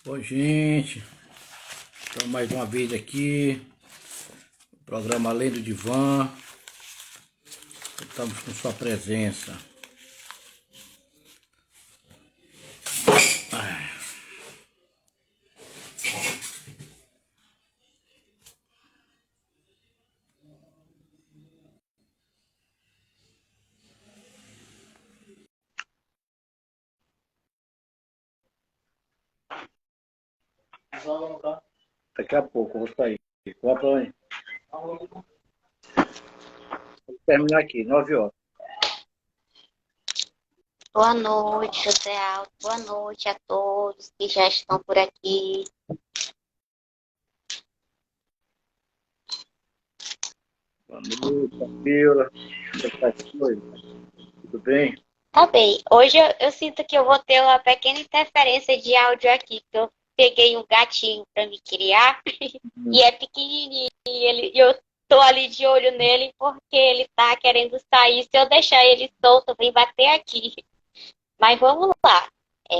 Oi, gente. Então, mais uma vez aqui, o programa Além do Divã. Estamos com sua presença. Daqui a pouco eu vou sair. Volta aí. Vou terminar aqui, 9 horas. Boa noite, José Aldo. Boa noite a todos que já estão por aqui. Boa noite, Camila. Como está as coisas? Tudo bem? Tá bem, hoje eu sinto que eu vou ter uma pequena interferência de áudio aqui, que eu peguei um gatinho para me criar e é pequenininho e eu tô ali de olho nele porque ele tá querendo sair. Se eu deixar ele solto, vem bater aqui. Mas vamos lá. É,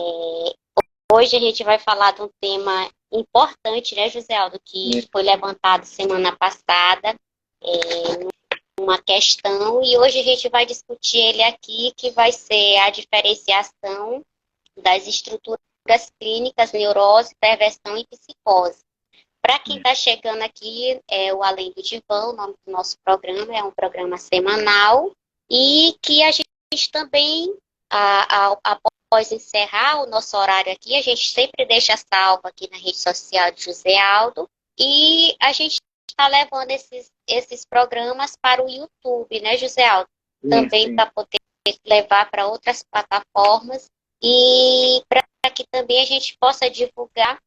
hoje a gente vai falar de um tema importante, né, José Aldo, que foi levantado semana passada. Uma questão e hoje a gente vai discutir ele aqui, que vai ser a diferenciação das estruturas clínicas, neurose, perversão e psicose. Para quem está chegando aqui, é o Além do Divã, o nome do nosso programa, é um programa semanal e que a gente também, após encerrar o nosso horário aqui, a gente sempre deixa salvo aqui na rede social de José Aldo e a gente está levando esses programas para o YouTube, né, José Aldo? Também para poder levar para outras plataformas e para que também a gente possa divulgar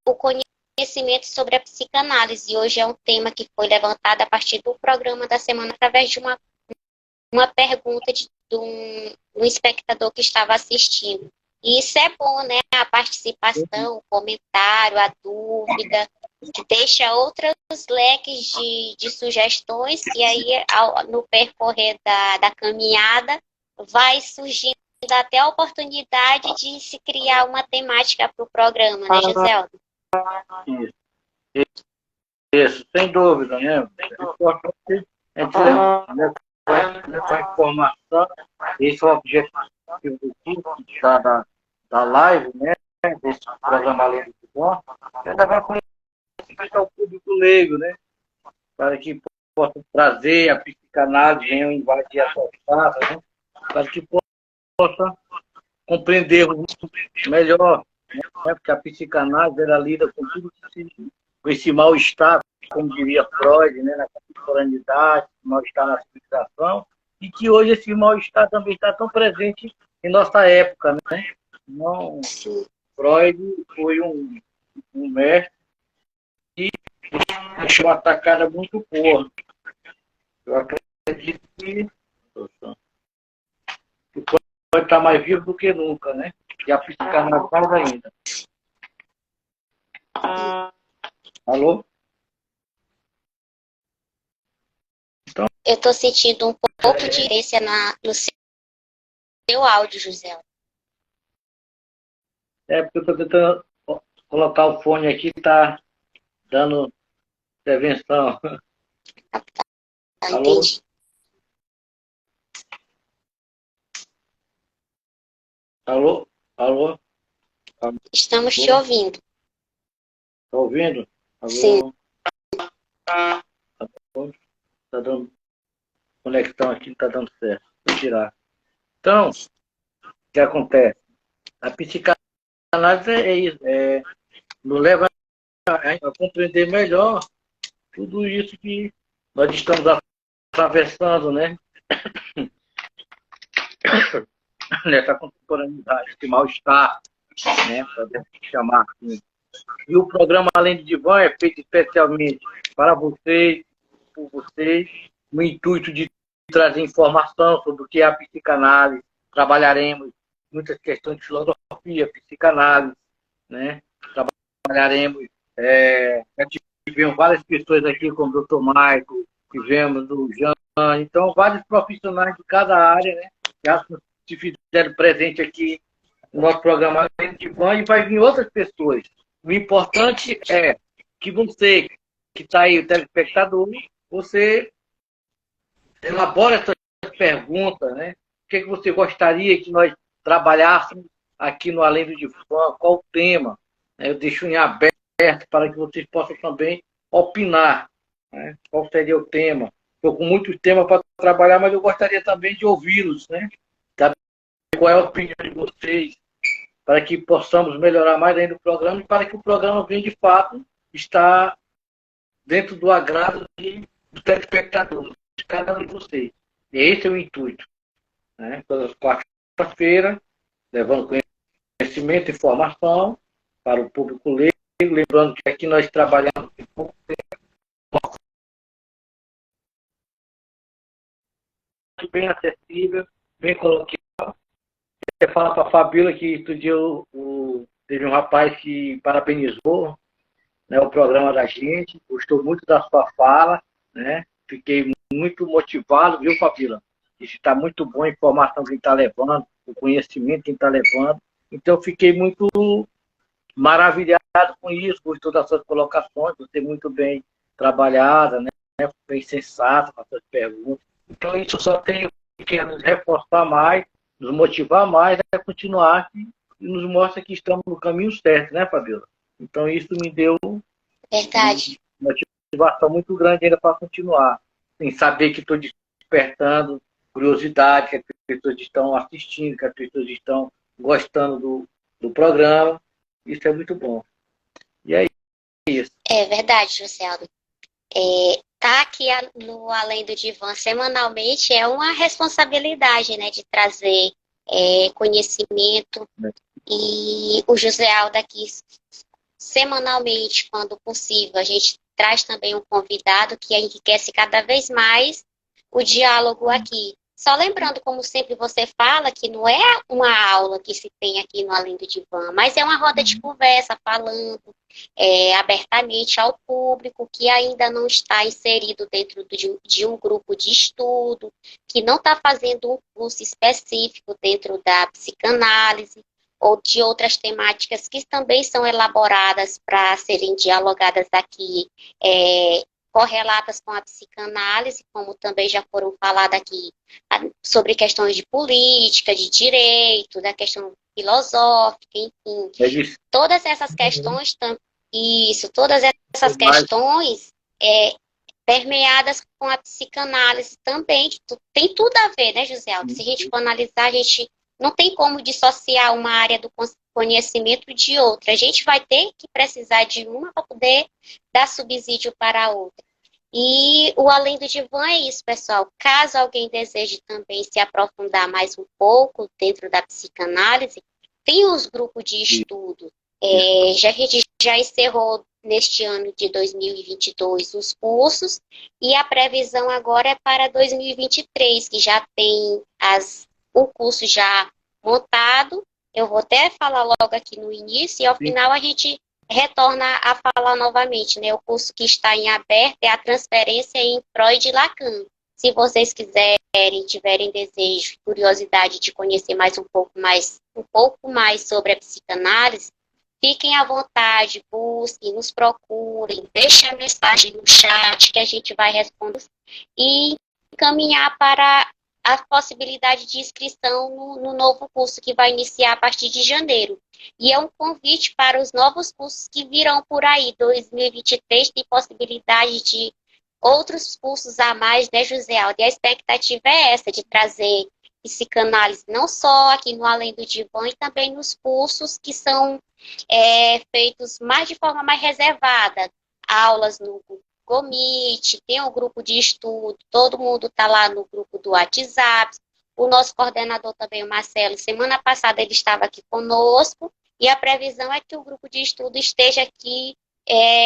o conhecimento sobre a psicanálise. Hoje é um tema que foi levantado a partir do programa da semana através de uma pergunta de um espectador que estava assistindo. E isso é bom, né? A participação, o comentário, a dúvida, que deixa outros leques de sugestões, e aí, no percorrer da caminhada, vai surgindo até a oportunidade de se criar uma temática para o programa, né, Giselda? Isso, sem dúvida, né? É importante a gente levar informação. Esse é o objetivo da live, né? Desse programa Além do Divã. É levar conhecimento ao público leigo, né? Para que possa trazer a psicanálise, invadir a sua casa, né? Para que possa compreender melhor, né? Porque a psicanálise ela lida com tudo com esse mal-estar, como diria Freud, né? Na contemporaneidade, mal-estar na civilização, e que hoje esse mal-estar também está tão presente em nossa época, né? Não, Freud foi um mestre que deixou uma atacada muito boa. Eu acredito que pode estar mais vivo do que nunca, né? E a psicanálise mais ainda. Alô? Então, eu estou sentindo um pouco de diferença no seu áudio, José. É porque eu estou tentando colocar o fone aqui, está dando intervenção. Alô? Entendi. Alô? Alô? Estamos te ouvindo. Está ouvindo? Alô? Sim. Está dando conexão aqui, não está dando certo. Vou tirar. Então, o que acontece? A psicanálise é isso, nos leva a compreender melhor tudo isso que nós estamos atravessando, né? Nessa contemporaneidade, esse mal-estar, né? Podemos chamar assim. E o programa Além de Divã é feito especialmente para vocês, por vocês, no intuito de trazer informação sobre o que é a psicanálise. Trabalharemos muitas questões de filosofia, psicanálise, né? Trabalharemos, tivemos várias pessoas aqui, como o Dr. Maico, tivemos o Jean, então vários profissionais de cada área, né? Já se fizeram presente aqui no nosso programa de van e vai vir outras pessoas. O importante é que você, que está aí, o telespectador, você elabora essas perguntas, né? O que você gostaria que nós trabalhássemos aqui no Além do Divã? Qual o tema? Eu deixo em aberto para que vocês possam também opinar, né? Qual seria o tema? Estou com muitos temas para trabalhar, mas eu gostaria também de ouvi-los, né? Saber qual é a opinião de vocês, para que possamos melhorar mais ainda o programa e para que o programa venha de fato estar dentro do agrado do telespectador, de cada um de vocês. E esse é o intuito, né? Todas as quartas-feiras, levando conhecimento e informação para o público leigo, lembrando que aqui nós trabalhamos em pouco tempo, bem acessível, bem coloquial. Você fala para a Fabíola que outro dia teve um rapaz que parabenizou, né, o programa da gente, gostou muito da sua fala, né? Fiquei muito motivado, viu, Fabíola? Isso está muito bom, a informação que ele está levando, o conhecimento que ele está levando. Então, fiquei muito maravilhado com isso, gostou das suas colocações, você muito bem trabalhada, né? Bem sensata com as suas perguntas. Então, isso só tem que nos reforçar mais, nos motivar mais a continuar e nos mostra que estamos no caminho certo, né, Fabíola? Então, isso me deu Verdade. uma motivação muito grande ainda para continuar, em saber que estou despertando curiosidade, que as pessoas estão assistindo, que as pessoas estão gostando do programa. Isso é muito bom. E é isso. É verdade, José Aldo. Tá aqui no Além do Divã semanalmente é uma responsabilidade, né, de trazer conhecimento. E o José Aldo aqui, semanalmente, quando possível, a gente traz também um convidado que enriquece cada vez mais o diálogo aqui. Só lembrando, como sempre você fala, que não é uma aula que se tem aqui no Além do Divã, mas é uma roda de conversa, falando abertamente ao público que ainda não está inserido dentro de um grupo de estudo, que não está fazendo um curso específico dentro da psicanálise, ou de outras temáticas que também são elaboradas para serem dialogadas aqui, correlatas com a psicanálise, como também já foram faladas aqui, sobre questões de política, de direito, da questão filosófica, enfim. Todas essas questões, todas essas questões permeadas com a psicanálise também, que tem tudo a ver, né, José Aldo? Se a gente for analisar, a gente não tem como dissociar uma área do conhecimento de outra. A gente vai ter que precisar de uma para poder dar subsídio para a outra. E o Além do Divã é isso, pessoal. Caso alguém deseje também se aprofundar mais um pouco dentro da psicanálise, tem os grupos de estudo. A gente já encerrou neste ano de 2022 os cursos, e a previsão agora é para 2023, que já tem o curso já montado. Eu vou até falar logo aqui no início, e ao final a gente retorna a falar novamente, né? O curso que está em aberto é a transferência em Freud e Lacan. Se vocês quiserem, tiverem desejo e curiosidade de conhecer um pouco mais sobre a psicanálise, fiquem à vontade, busquem, nos procurem, deixem a mensagem no chat que a gente vai responder e encaminhar para a possibilidade de inscrição no novo curso que vai iniciar a partir de janeiro. E é um convite para os novos cursos que virão por aí. 2023 tem possibilidade de outros cursos a mais, né, José Aldo? E a expectativa é essa, de trazer psicanálise não só aqui no Além do Divã, e também nos cursos que são feitos de forma mais reservada. Aulas no Google Meet, tem um grupo de estudo, todo mundo está lá no grupo do WhatsApp. O nosso coordenador também, o Marcelo, semana passada ele estava aqui conosco, e a previsão é que o grupo de estudo esteja aqui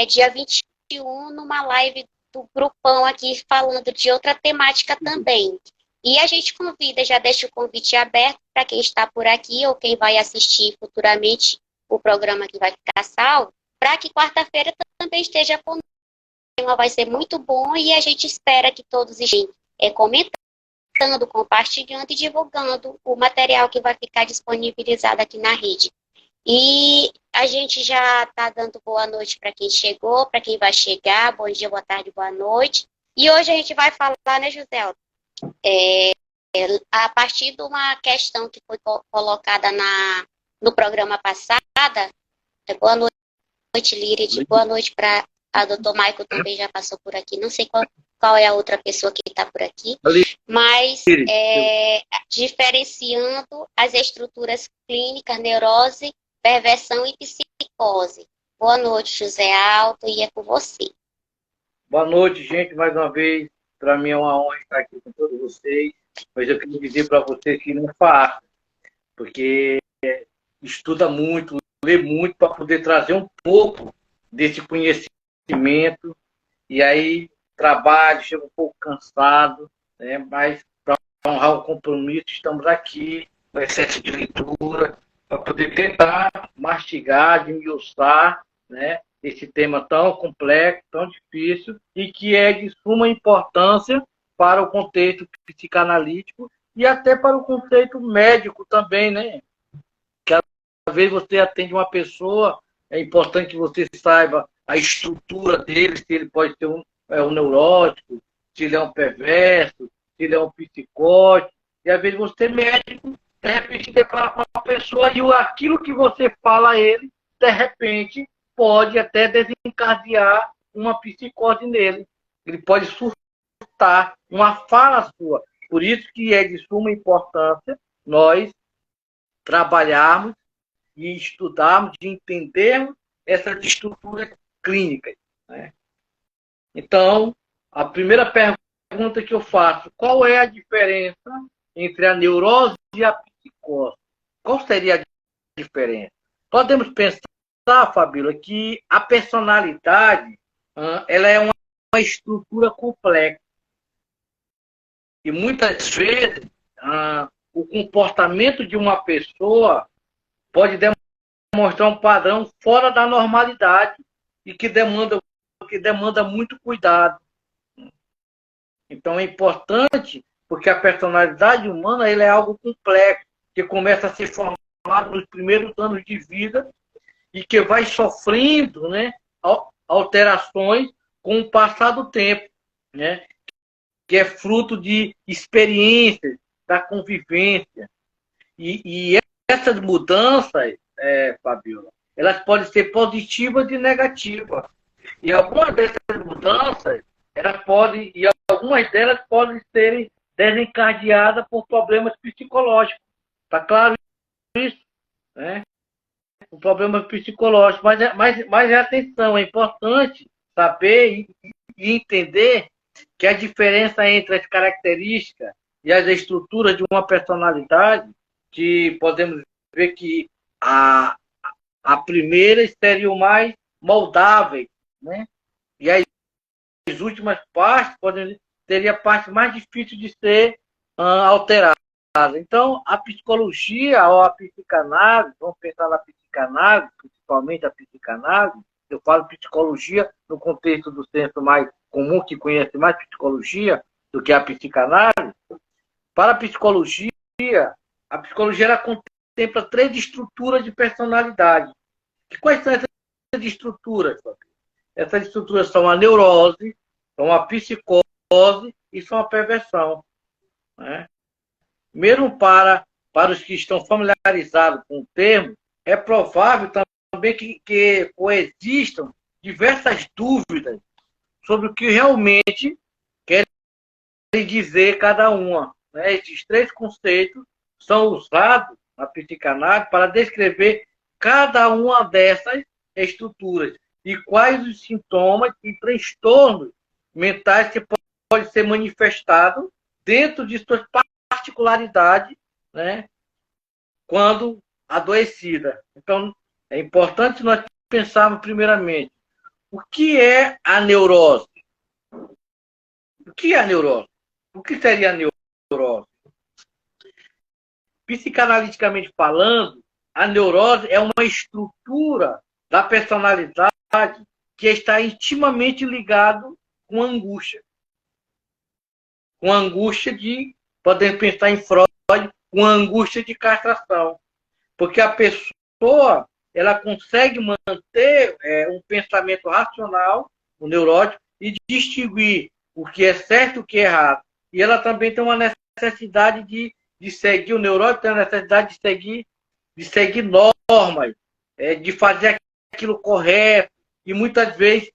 dia 21, numa live do grupão aqui, falando de outra temática também. E a gente convida, já deixa o convite aberto para quem está por aqui ou quem vai assistir futuramente o programa que vai ficar salvo, para que quarta-feira também esteja conosco. O tema vai ser muito bom e a gente espera que todos estejam comentando compartilhando e divulgando o material que vai ficar disponibilizado aqui na rede. E a gente já está dando boa noite para quem chegou, para quem vai chegar, bom dia, boa tarde, boa noite. E hoje a gente vai falar, né, José, a partir de uma questão que foi colocada no programa passada. Boa noite, Lírid, boa noite para a doutor Maico, também já passou por aqui, não sei qual é a outra pessoa que está por aqui, mas diferenciando as estruturas clínicas, neurose, perversão e psicose. Boa noite, José Alto, e é com você. Boa noite, gente, mais uma vez. Para mim é uma honra estar aqui com todos vocês, mas eu queria dizer para vocês que não é fácil, porque estuda muito, lê muito para poder trazer um pouco desse conhecimento, e aí trabalho, chego um pouco cansado, né? Mas para honrar o compromisso, estamos aqui, com excesso de leitura, para poder tentar mastigar, desmiuçar, né, esse tema tão complexo, tão difícil, e que é de suma importância para o contexto psicanalítico e até para o conceito médico também, né? Que às vezes você atende uma pessoa, é importante que você saiba a estrutura dele, se ele pode ser um neurótico, se ele é um perverso, se ele é um psicótico, e às vezes você médico, de repente, depara com uma pessoa e aquilo que você fala a ele, de repente, pode até desencadear uma psicose nele. Ele pode surtar uma fala sua. Por isso que é de suma importância nós trabalharmos e estudarmos, de entendermos essas estruturas clínicas, né? Então, a primeira pergunta que eu faço, qual é a diferença entre a neurose e a psicose? Qual seria a diferença? Podemos pensar, Fabíola, que a personalidade ela é uma estrutura complexa. E muitas vezes o comportamento de uma pessoa pode demonstrar um padrão fora da normalidade e que demanda muito cuidado. Então é importante, porque a personalidade humana ela é algo complexo, que começa a ser formado nos primeiros anos de vida e que vai sofrendo, né, alterações com o passar do tempo, né, que é fruto de experiências, da convivência. E essas mudanças, Fabiola, elas podem ser positivas e negativas. E algumas dessas mudanças, algumas delas podem ser desencadeadas por problemas psicológicos. Está claro isso? Né? Por problemas psicológicos. Mas atenção, é importante saber e entender que a diferença entre as características e as estruturas de uma personalidade, que podemos ver que a primeira seria o mais moldável, né? E as últimas partes teria a parte mais difícil de ser alterada. Então, a psicologia ou a psicanálise, vamos pensar na psicanálise, principalmente a psicanálise, eu falo psicologia no contexto do senso mais comum, que conhece mais psicologia do que a psicanálise. Para a psicologia ela contempla 3 estruturas de personalidade. E quais são essas estruturas? Essas estruturas são a neurose, são a psicose e são a perversão, né? Mesmo para os que estão familiarizados com o termo, é provável também que coexistam diversas dúvidas sobre o que realmente querem dizer cada uma, né? Esses 3 conceitos são usados na psicanálise para descrever cada uma dessas estruturas e quais os sintomas e transtornos mentais que podem ser manifestados dentro de suas particularidades, né, quando adoecida. Então, é importante nós pensarmos primeiramente o que é a neurose. O que é a neurose? O que seria a neurose? Psicanaliticamente falando, a neurose é uma estrutura da personalidade que está intimamente ligado com a angústia. Com a angústia de podemos pensar em Freud com angústia de castração. Porque a pessoa, ela consegue manter um pensamento racional, o neurótico, e distinguir o que é certo e o que é errado. E ela também tem uma necessidade de seguir, o neurótico tem a necessidade de seguir normas, de fazer aquilo correto, e muitas vezes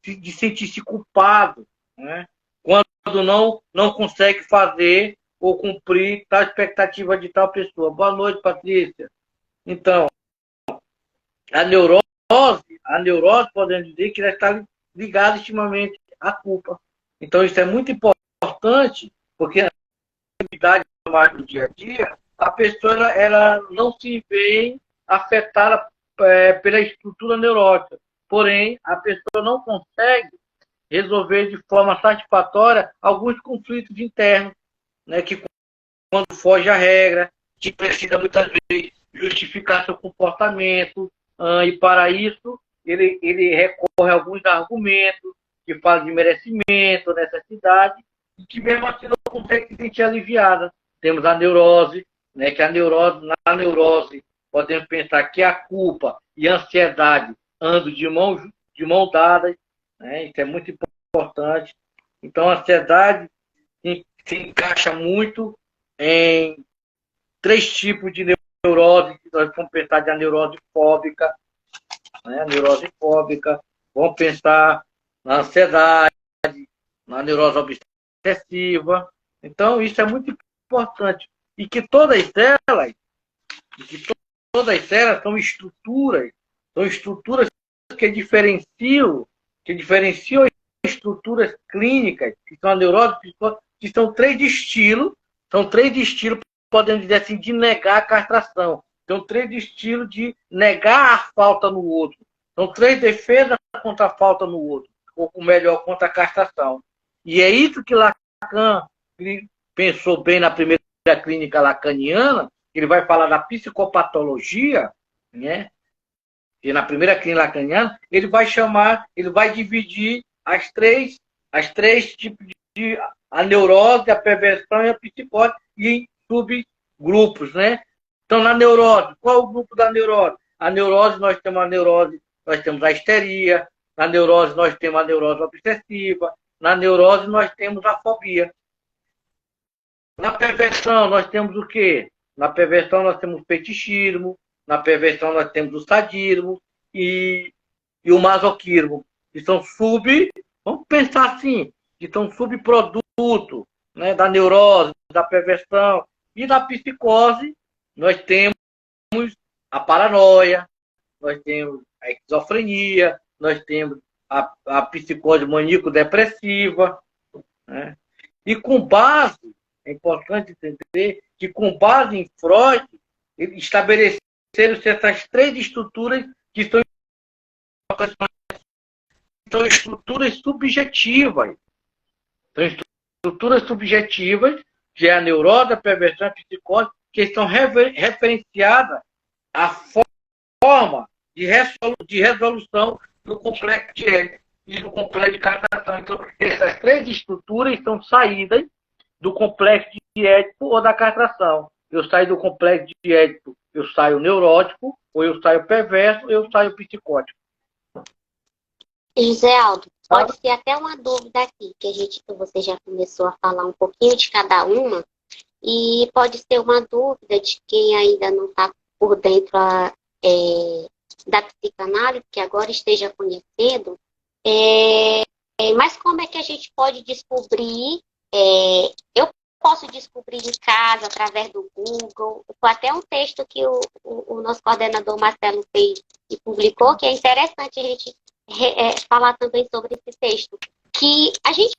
de sentir-se culpado, né? Quando não consegue fazer ou cumprir tal expectativa de tal pessoa. Boa noite, Patrícia. Então, a neurose, podemos dizer que ela está ligada intimamente à culpa. Então, isso é muito importante, porque na atividade do dia a dia, a pessoa ela não se vê afetada pela estrutura neurótica. Porém, a pessoa não consegue resolver de forma satisfatória alguns conflitos internos, né, que quando foge à regra, que precisa muitas vezes justificar seu comportamento, e para isso ele recorre a alguns argumentos que falam de merecimento, necessidade, e que mesmo assim não consegue se sentir aliviada. Temos a neurose, né, que na neurose podemos pensar que a culpa e a ansiedade andam de mão dadas, né, isso é muito importante. Então a ansiedade se encaixa muito em 3 tipos de neurose, que nós vamos pensar de a neurose fóbica, né? A neurose fóbica, vamos pensar na ansiedade, na neurose obsessiva. Então, isso é muito importante. E que todas elas são estruturas que diferenciam estruturas clínicas, que são a neurose, que são 3 estilos, podemos dizer assim, de negar a castração. São 3 estilos de negar a falta no outro. São 3 defesas contra a falta no outro, ou melhor, contra a castração. E é isso que Lacan pensou bem na primeira clínica lacaniana, ele vai falar da psicopatologia, né? E na primeira clínica lacaniana, ele vai dividir as três tipos de a neurose, a perversão e a psicose em subgrupos, né? Então, na neurose, qual é o grupo da neurose? A neurose, nós temos a histeria, na neurose nós temos a neurose obsessiva, na neurose nós temos a fobia. Na perversão, nós temos o quê? Na perversão, nós temos o fetichismo, na perversão, nós temos o sadismo e o masoquismo, que são vamos pensar assim, que são subprodutos, né, da neurose, da perversão. E na psicose, nós temos a paranoia, nós temos a esquizofrenia, nós temos a psicose maníaco-depressiva, né? E com base, é importante entender que com base em Freud, estabeleceram essas 3 estruturas que são estruturas subjetivas. São estruturas subjetivas, que é a neurose, a perversão, a psicose, que estão referenciadas à forma de resolução do complexo de Édipo e do complexo de castração. Então, essas 3 estruturas são saídas do complexo de Édipo ou da castração. Eu saio do complexo de Édipo, eu saio neurótico, ou eu saio perverso, ou eu saio psicótico. José Aldo, pode ser até uma dúvida aqui, que você já começou a falar um pouquinho de cada uma, e pode ser uma dúvida de quem ainda não está por dentro da psicanálise, que agora esteja conhecendo, mas como é que a gente pode descobrir? Eu posso descobrir em casa, através do Google. Foi até um texto que o nosso coordenador Marcelo fez e publicou, que é interessante a gente falar também sobre esse texto. Que a gente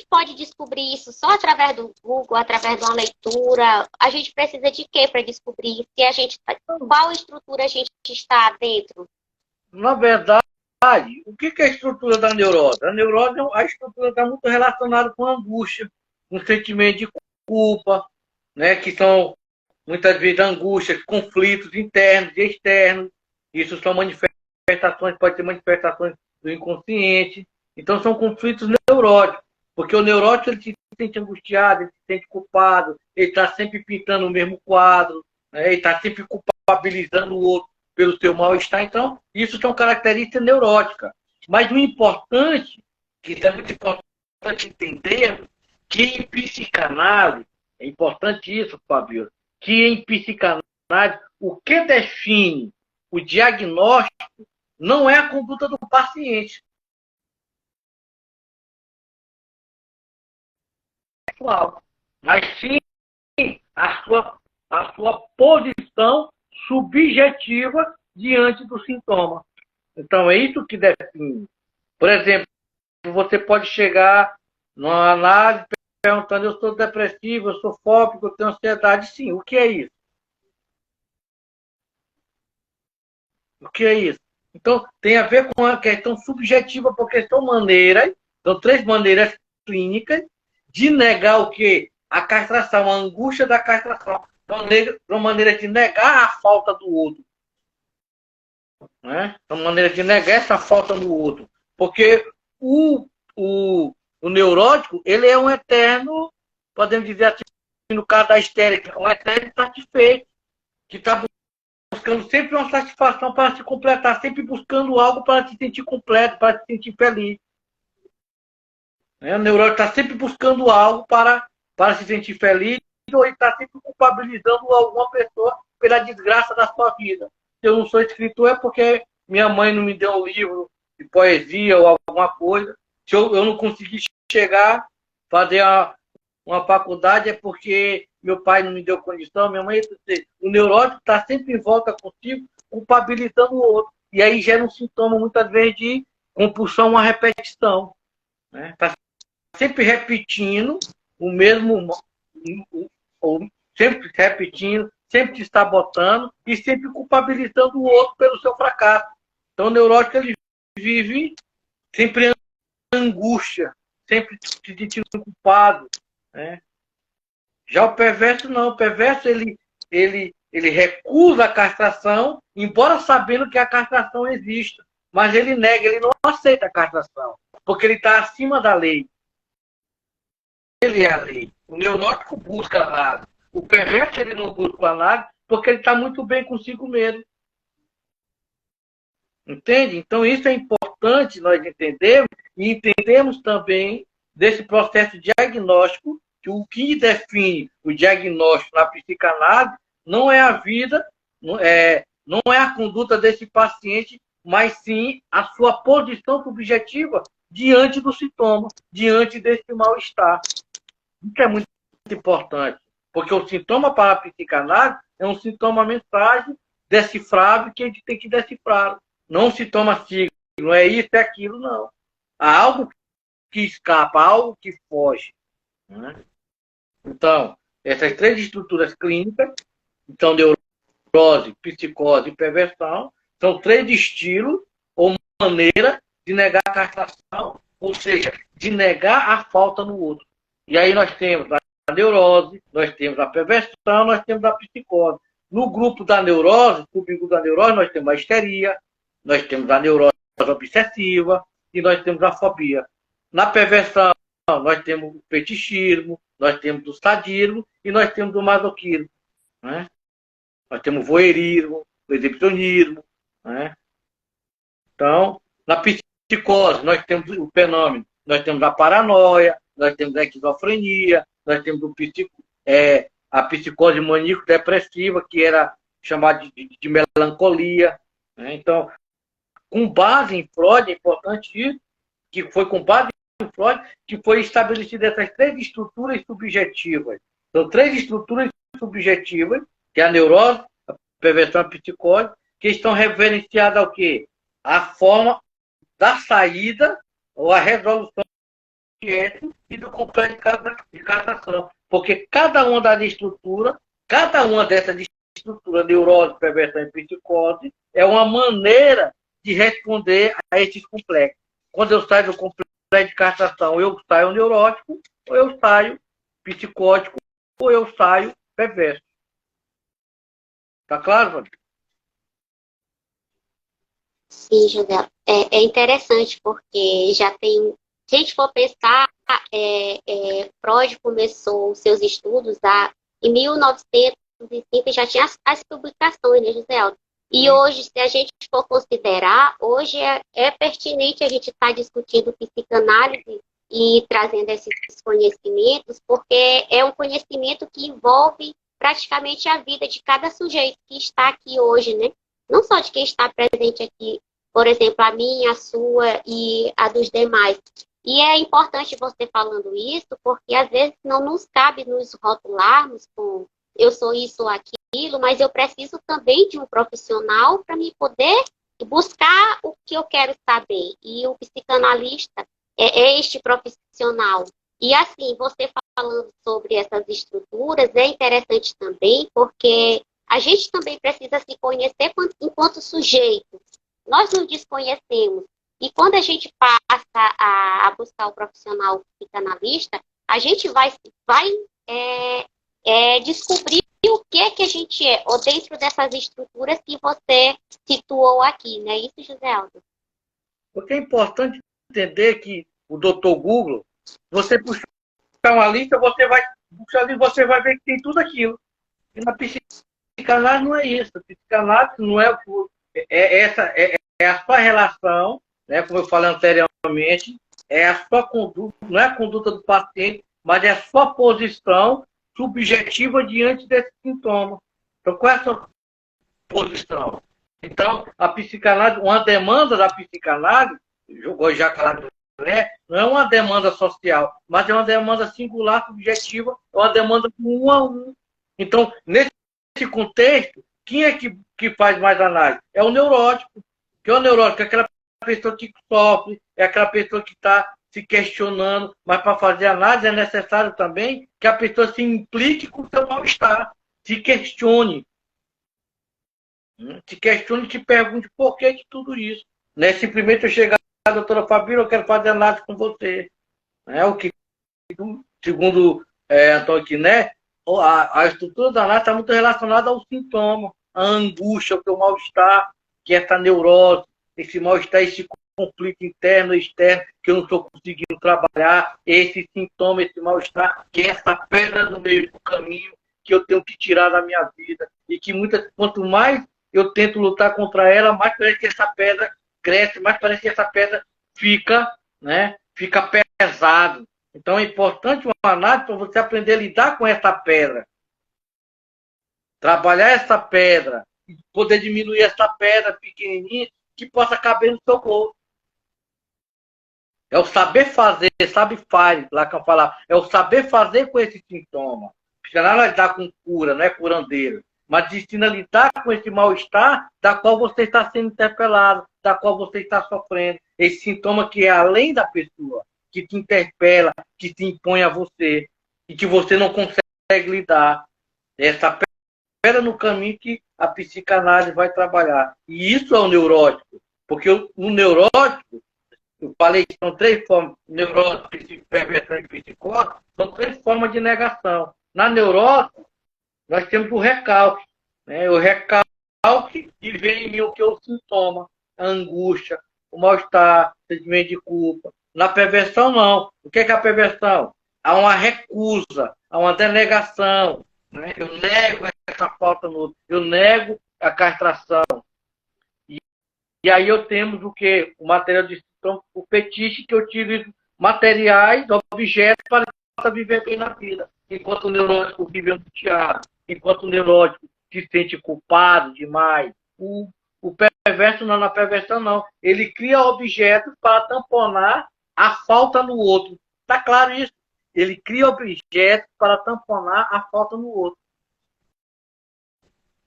pode descobrir isso só através do Google, através de uma leitura. A gente precisa de quê para descobrir qual estrutura a gente está dentro? Na verdade, o que é a estrutura da neurose? A estrutura está muito relacionada com a angústia, com o sentimento de culpa, né, que são muitas vezes angústias, conflitos internos e externos. Isso são manifestações, pode ser manifestações do inconsciente. Então são conflitos neuróticos, porque o neurótico ele sente angustiado, ele se sente culpado, ele está sempre pintando o mesmo quadro, né? Ele está sempre culpabilizando o outro pelo seu mal-estar. Então, isso são características neuróticas. Mas o importante, que é muito importante entender, que em psicanálise, é importante isso, Fabio, que em psicanálise, o que define o diagnóstico não é a conduta do paciente, mas sim a sua posição subjetiva diante do sintoma. Então, é isso que define. Por exemplo, você pode chegar numa análise perguntando: eu sou depressivo, eu sou fóbico, eu tenho ansiedade. Sim, o que é isso? O que é isso? Então, tem a ver com a questão subjetiva, porque são maneiras, são três maneiras clínicas de negar o quê? A castração, a angústia da castração. São maneiras de negar a falta do outro. Né? São maneiras de negar essa falta no outro. Porque o neurótico, ele é um eterno, podemos dizer assim, no caso da histérica, um eterno insatisfeito, que está buscando sempre uma satisfação para se completar, sempre buscando algo para se sentir completo, para se sentir feliz. Né? O neurótico está sempre buscando algo para se sentir feliz, ou está sempre culpabilizando alguma pessoa pela desgraça da sua vida. Se eu não sou escritor é porque minha mãe não me deu um livro de poesia ou alguma coisa. Se eu não consegui chegar, fazer uma faculdade, é porque meu pai não me deu condição, minha mãe. O neurótico está sempre em volta consigo, culpabilizando o outro. E aí gera um sintoma, muitas vezes, de compulsão à repetição. Está sempre repetindo o mesmo, sempre repetindo, sempre te sabotando e sempre culpabilizando o outro pelo seu fracasso. Então, o neurótico, ele vive sempre em angústia, sempre se sentindo culpado. Né? Já o perverso, não. O perverso, ele recusa a castração, embora sabendo que a castração existe. Mas ele nega, ele não aceita a castração, porque ele está acima da lei. Ele é a lei. O neurótico busca nada. O perverso, ele não busca nada, porque ele está muito bem consigo mesmo. Entende? Então, isso é importante nós entendermos, e entendemos também desse processo diagnóstico, que o que define o diagnóstico na psicanálise não é a vida, não é a conduta desse paciente, mas sim a sua posição subjetiva diante do sintoma, diante desse mal-estar. Isso é muito importante, porque o sintoma para a psicanálise é um sintoma mensagem decifrável que a gente tem que decifrar. Não um sintoma signo, não é isso, é aquilo, não. Há algo que escapa, algo que foge. Né? Então, essas três estruturas clínicas, então, neurose, psicose e perversão, são três estilos ou maneiras de negar a castração, ou seja, de negar a falta no outro. E aí nós temos a neurose, nós temos a perversão, nós temos a psicose. No grupo da neurose, subgrupo da neurose, nós temos a histeria, nós temos a neurose obsessiva e nós temos a fobia. Na perversão, nós temos o fetichismo, nós temos o sadismo e nós temos o masoquismo. Né? Nós temos o voyeurismo, o exibicionismo. Né? Então, na psicose, nós temos o fenômeno, nós temos a paranoia, nós temos a esquizofrenia, nós temos a psicose maníaco-depressiva, que era chamada de melancolia. Né? Então, com base em Freud, é importante isso, que foi com base em Freud que foi estabelecida essas três estruturas subjetivas. São três estruturas subjetivas, que é a neurose, a perversão e a psicose, que estão referenciadas ao quê? A forma da saída ou a resolução e do complexo de castração. Porque cada uma das estruturas, cada uma dessas estruturas, neurose, perversão e psicose, é uma maneira de responder a esses complexos. Quando eu saio do complexo de castração, eu saio neurótico, ou eu saio psicótico, ou eu saio perverso. Tá claro, Vânia? Sim, José. É interessante porque já tem Se a gente for pensar, Freud começou os seus estudos em 1905, já tinha as publicações, né, José Aldo? E hoje, se a gente for considerar, hoje é pertinente a gente estar discutindo psicanálise e trazendo esses conhecimentos, porque é um conhecimento que envolve praticamente a vida de cada sujeito que está aqui hoje, né? Não só de quem está presente aqui, por exemplo, a minha, a sua e a dos demais. E é importante você falando isso, porque às vezes não nos cabe nos rotularmos com eu sou isso ou aquilo, mas eu preciso também de um profissional para me poder buscar o que eu quero saber. E o psicanalista é este profissional. E assim, você falando sobre essas estruturas é interessante também, porque a gente também precisa se conhecer enquanto sujeito. Nós nos desconhecemos. E quando a gente passa a buscar o profissional psicanalista, a gente vai descobrir o que a gente é, ou dentro dessas estruturas que você situou aqui, não é isso, José Aldo? Porque é importante entender que o Dr. Google, você puxar uma lista, você vai puxar ali, você vai ver que tem tudo aquilo. E na psicanálise não é isso. A psicanálise não é a sua relação, né, como eu falei anteriormente, é a sua conduta, não é a conduta do paciente, mas é a sua posição subjetiva diante desse sintoma. Então, qual é a sua posição? Então, a psicanálise, uma demanda da psicanálise, jogou já claro, né, não é uma demanda social, mas é uma demanda singular, subjetiva, é uma demanda um a um. Então, nesse contexto, quem é que faz mais análise? É o neurótico. Que é o neurótico, é aquela pessoa que sofre, é aquela pessoa que está se questionando, mas para fazer análise é necessário também que a pessoa se implique com o seu mal-estar, se questione. Se questione e se pergunte por que de tudo isso. Não é simplesmente eu chegar, doutora Fabíola, eu quero fazer análise com você. É o que, segundo Antônio Quiné, a estrutura da análise está muito relacionada ao sintoma, à angústia, ao seu mal-estar, que é essa neurose, esse mal-estar, esse conflito interno e externo, que eu não estou conseguindo trabalhar, esse sintoma, esse mal-estar, que é essa pedra no meio do caminho que eu tenho que tirar da minha vida. E que quanto mais eu tento lutar contra ela, mais parece que essa pedra cresce, mais parece que essa pedra fica, né, fica pesado. Então é importante uma análise para você aprender a lidar com essa pedra. Trabalhar essa pedra, poder diminuir essa pedra pequenininha que possa caber no seu corpo. É o saber fazer, sabe faz, lá que eu falar. É o saber fazer com esse sintoma. Não é lidar com cura, não é curandeiro. Mas ensina a lidar com esse mal-estar da qual você está sendo interpelado, da qual você está sofrendo. Esse sintoma que é além da pessoa, que te interpela, que te impõe a você, e que você não consegue lidar. Essa pedra no caminho que a psicanálise vai trabalhar. E isso é o neurótico. Porque o neurótico, eu falei que são três formas, neurose, perversão e psicose, são três formas de negação. Na neurose, nós temos o recalque. Né? O recalque e vem em mim o que é o sintoma, a angústia, o mal-estar, o sentimento de culpa. Na perversão, não. O que é a perversão? Há uma recusa, há uma denegação. Né? Eu nego essa falta no outro, eu nego a castração. E aí eu temos o que? O material de sintoma, o fetiche, que eu utilizo materiais, objetos para viver bem na vida. Enquanto o neurótico vive angustiado, enquanto o neurótico se sente culpado demais. O perverso não, na perversão não. Ele cria objetos para tamponar a falta no outro. Está claro isso? Ele cria objetos para tamponar a falta no outro.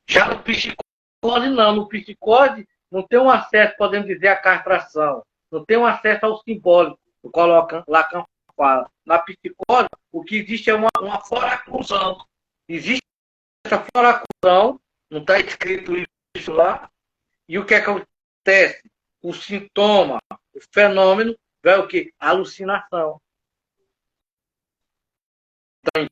Já no psicose, não. No psicose, não tem um acesso, podemos dizer, à castração. Não tem um acesso ao simbólico, o qual Lacan fala. Na psicose, o que existe é uma foraclusão. Existe essa foraclusão, não está escrito isso lá. E o que acontece? O sintoma, o fenômeno, é o quê? A alucinação. Então,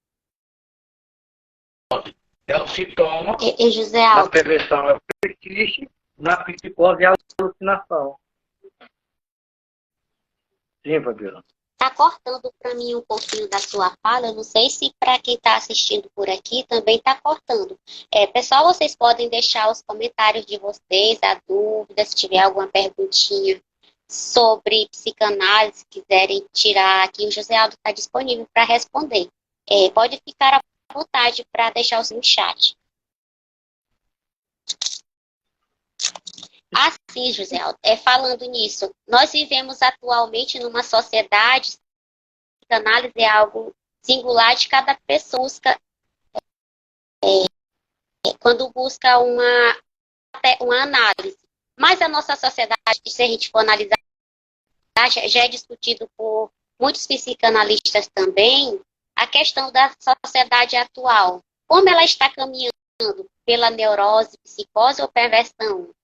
é o sintoma, José na Aldo, perversão é o fetiche, na psicose é a alucinação. Sim, Fabiola. Tá cortando para mim um pouquinho da sua fala. Eu não sei se para quem está assistindo por aqui também tá cortando. Pessoal, vocês podem deixar os comentários de vocês, a dúvida, se tiver alguma perguntinha sobre psicanálise, se quiserem tirar aqui, o José Aldo está disponível para responder. Pode ficar à vontade para deixar o seu chat. Assim, José Aldo, falando nisso, nós vivemos atualmente numa sociedade, a análise é algo singular de cada pessoa, quando busca uma análise. Mas a nossa sociedade, se a gente for analisar, já é discutido por muitos psicanalistas também, a questão da sociedade atual. Como ela está caminhando pela neurose, psicose ou perversão?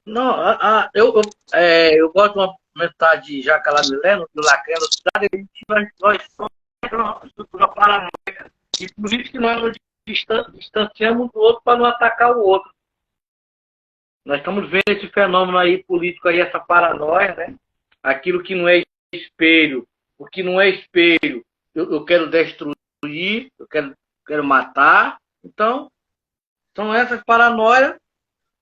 Não, eu gosto de uma mensagem de Jacques Lamilé, do Lacan, da cidade, nós somos uma estrutura paranoica. E por isso que nós nos distanciamos do outro para não atacar o outro. Nós estamos vendo esse fenômeno aí político, aí, essa paranoia, né? Aquilo que não é espelho, o que não é espelho, eu quero destruir, eu quero matar. Então, são essas paranoias,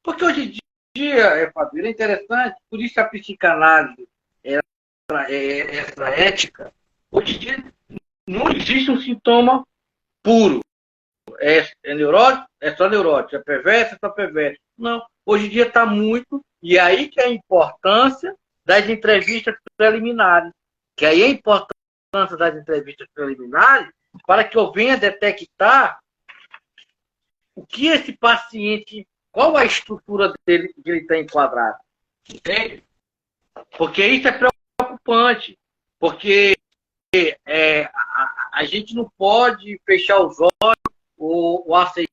porque hoje em dia, Fabíola, é interessante, por isso a psicanálise, essa ética, hoje em dia não existe um sintoma puro. É neurótico? É só neurótico. É perverso? É só perverso. Não. Hoje em dia está muito, e aí que é a importância das entrevistas preliminares. Que aí é a importância das entrevistas preliminares para que eu venha detectar o que esse paciente, qual a estrutura dele que ele está enquadrado. Entende? Porque isso é preocupante. Porque a gente não pode fechar os olhos ou aceitar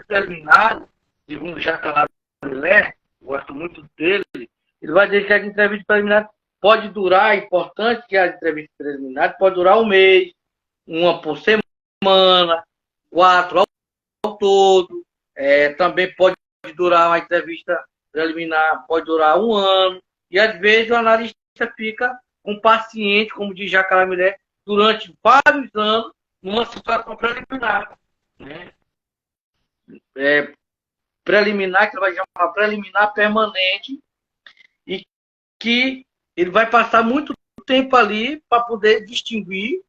terminado, segundo Jacques Lamilé, gosto muito dele, ele vai dizer que a entrevista preliminar pode durar, é importante que a entrevista preliminar pode durar um mês, uma por semana, 4 ao todo, também pode durar uma entrevista preliminar, pode durar um ano, e às vezes o analista fica com o paciente, como diz Jacques Lamilé, durante vários anos, numa situação preliminar, né? Preliminar, que ele vai chamar preliminar permanente, e que ele vai passar muito tempo ali para poder distinguir,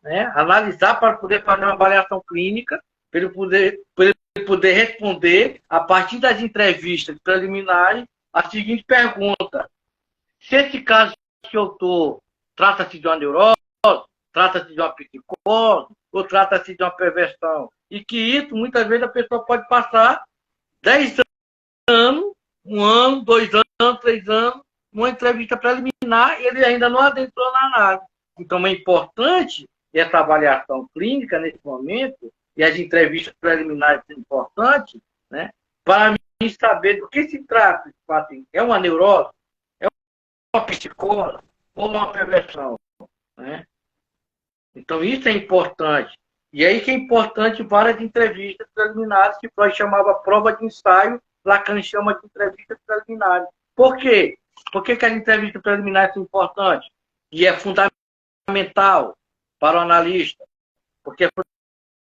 né, analisar, para poder fazer uma avaliação clínica, para ele poder responder, a partir das entrevistas preliminares, a seguinte pergunta: se esse caso que eu estou trata-se de uma neurose, trata-se de uma psicose, ou trata-se de uma perversão? E que isso, muitas vezes, a pessoa pode passar 10 anos, um ano, 2 anos, 3 anos, uma entrevista preliminar, e ele ainda não adentrou na análise. Então, é importante essa avaliação clínica nesse momento, e as entrevistas preliminares são importantes, né, para mim saber do que se trata. Assim, é uma neurose? É uma psicose? Ou uma perversão? Né? Então, isso é importante. E aí que é importante várias entrevistas preliminares, que Freud chamava prova de ensaio, Lacan chama de entrevistas preliminares. Por quê? Por que as entrevistas preliminares são importantes? E é fundamental para o analista, porque o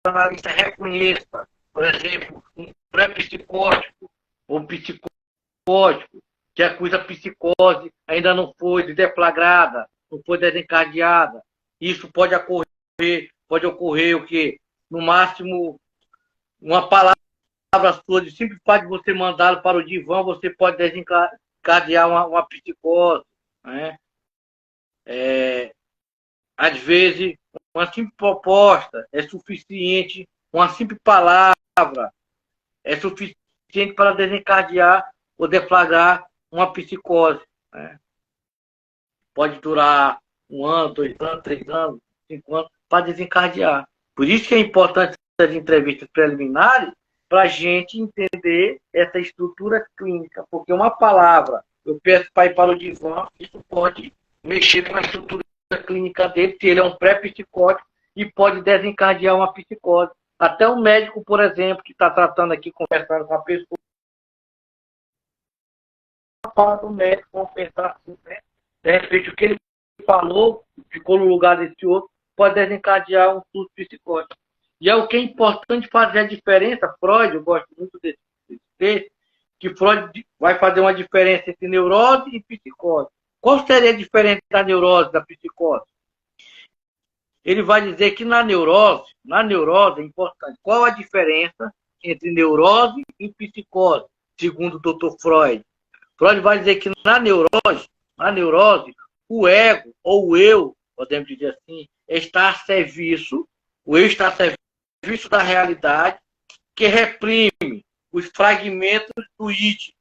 analista reconheça, por exemplo, um pré-psicótico ou psicótico, que a coisa psicose ainda não foi deflagrada, não foi desencadeada. Isso pode ocorrer o quê? No máximo, uma palavra sua, de simples fato de você mandá-lo para o divã, você pode desencadear uma psicose. Né? Às vezes, uma simples proposta é suficiente, uma simples palavra é suficiente para desencadear ou deflagrar uma psicose. Né? Pode durar 1 ano, 2 anos, 3 anos, 5 anos, para desencadear. Por isso que é importante as entrevistas preliminares, para a gente entender essa estrutura clínica. Porque uma palavra, eu peço para ir para o divã, isso pode mexer na estrutura clínica dele, se ele é um pré-psicótico, e pode desencadear uma psicose. Até o médico, por exemplo, que está tratando aqui, conversando com a pessoa, para o médico, vamos pensar assim, né? De repente, o que ele falou, ficou no lugar desse outro, pode desencadear um surto psicótico. E é o que é importante fazer a diferença. Freud, eu gosto muito desse texto, que Freud vai fazer uma diferença entre neurose e psicose. Qual seria a diferença da neurose e da psicose? Ele vai dizer que na neurose é importante. Qual a diferença entre neurose e psicose, segundo o Dr. Freud? Freud vai dizer que na neurose, o ego, ou o eu, podemos dizer assim, está a serviço, o eu está a serviço da realidade, que reprime os fragmentos do id.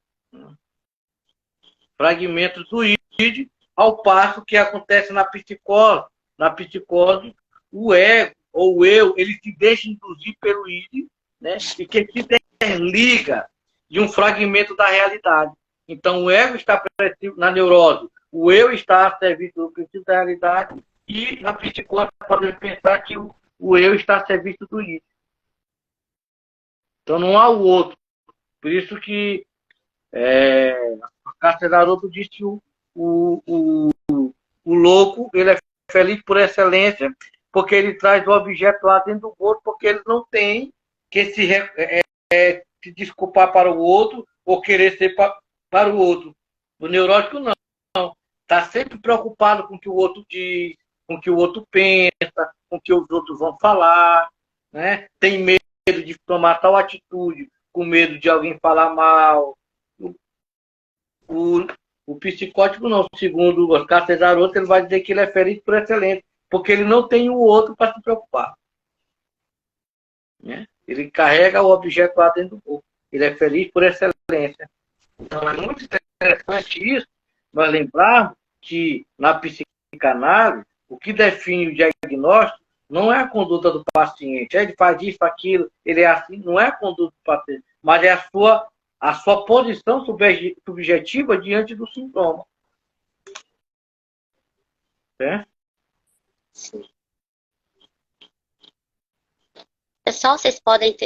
Fragmentos do id, ao passo que acontece na psicose. Na psicose, o ego, ou o eu, ele se deixa induzir pelo id, né? E que se desliga de um fragmento da realidade. Então, o ego está na neurose, o eu está a serviço do princípio da realidade, e na psicose podemos pensar que o eu está a serviço do id. Então, não há o outro. Por isso que Castro Daroto disse que o louco ele é feliz por excelência, porque ele traz o objeto lá dentro do corpo, porque ele não tem que se desculpar para o outro ou querer ser para o outro. O neurótico não. Está sempre preocupado com o que o outro diz, com o que o outro pensa, com o que os outros vão falar, né? Tem medo de tomar tal atitude, com medo de alguém falar mal. O psicótico não, segundo o Oscar Cesaroto, ele vai dizer que ele é feliz por excelência, porque ele não tem o outro para se preocupar. Né? Ele carrega o objeto lá dentro do corpo. Ele é feliz por excelência. Então é muito interessante isso, nós lembrarmos que na psicanálise, o que define o diagnóstico não é a conduta do paciente. Ele faz isso, aquilo, ele é assim, não é a conduta do paciente, mas é a sua posição subjetiva diante do sintoma. É? Sim. Pessoal, vocês podem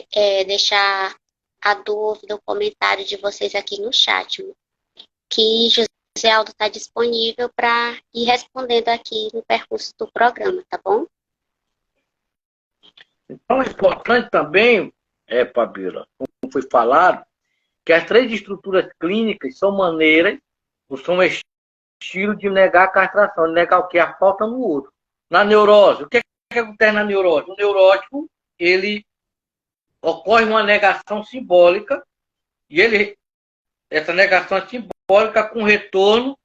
deixar a dúvida, o comentário de vocês aqui no chat, que José Aldo está disponível para ir respondendo aqui no percurso do programa, tá bom? Então é importante também, Fabíola, como foi falado, que as 3 estruturas clínicas são maneiras, ou são estilo de negar a castração, de negar o que? A falta no outro. Na neurose, o que acontece na neurose? O neurótico, ele ocorre uma negação simbólica, e essa negação é simbólica com retorna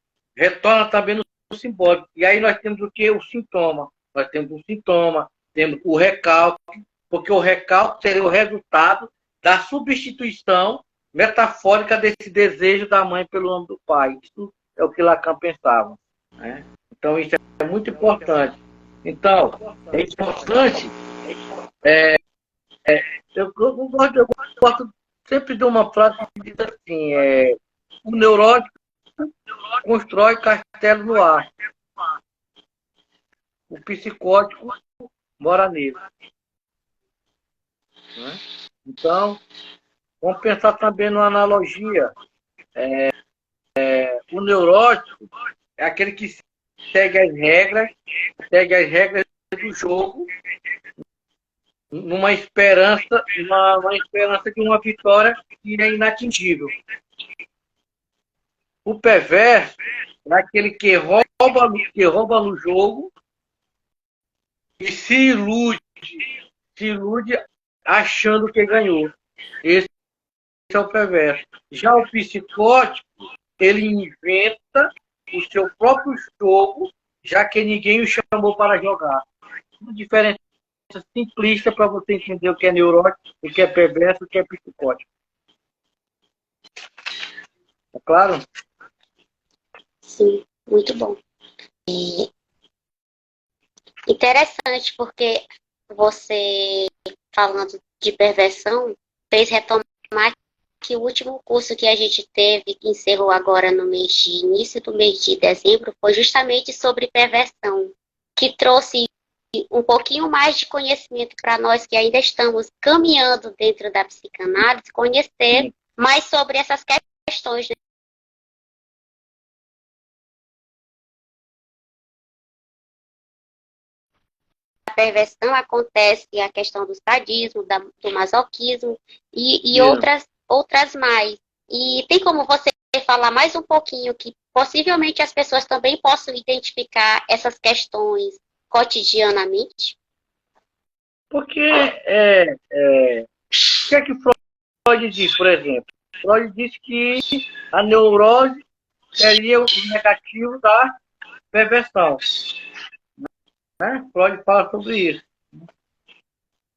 também no simbólico. E aí nós temos o que? O sintoma. Nós temos um sintoma, temos o recalque, porque o recalque seria o resultado da substituição metafórica desse desejo da mãe pelo nome do pai. Isso é o que Lacan pensava. Né? Então, isso é muito importante. Então, é importante. Eu gosto sempre de uma frase que diz assim: o neurótico constrói castelo no ar. O psicótico mora nele. Né? Então, vamos pensar também numa analogia. O neurótico é aquele que segue as regras do jogo, numa esperança de uma vitória que é inatingível. O perverso é aquele que rouba no jogo e se ilude achando que ganhou. Esse é o perverso. Já o psicótico, ele inventa o seu próprio jogo, já que ninguém o chamou para jogar. Uma diferença simplista para você entender o que é neurótico, o que é perverso, o que é psicótico. É claro? Sim, muito bom. E interessante, porque você, falando de perversão, fez retomar que o último curso que a gente teve, que encerrou agora no início do mês de dezembro, foi justamente sobre perversão, que trouxe um pouquinho mais de conhecimento para nós que ainda estamos caminhando dentro da psicanálise, conhecer mais sobre essas questões, né? perversão acontece a questão do sadismo, do masoquismo e Isso. outras mais. E tem como você falar mais um pouquinho que possivelmente as pessoas também possam identificar essas questões cotidianamente? Porque o que é que Freud diz, por exemplo? Freud diz que a neurose seria o negativo da perversão. Né? Freud fala sobre isso.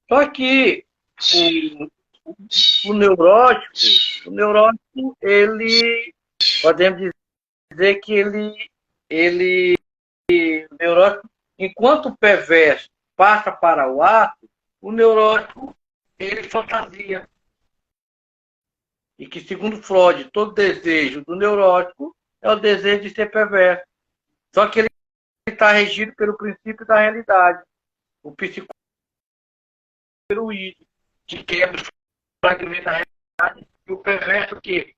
Só que o neurótico, ele, podemos dizer que o neurótico, enquanto o perverso passa para o ato, o neurótico, ele fantasia. E que, segundo Freud, todo desejo do neurótico é o desejo de ser perverso. Só que ele está regido pelo princípio da realidade. O psicólogo, pelo id, que quebra o fragmento da realidade, e o perverso que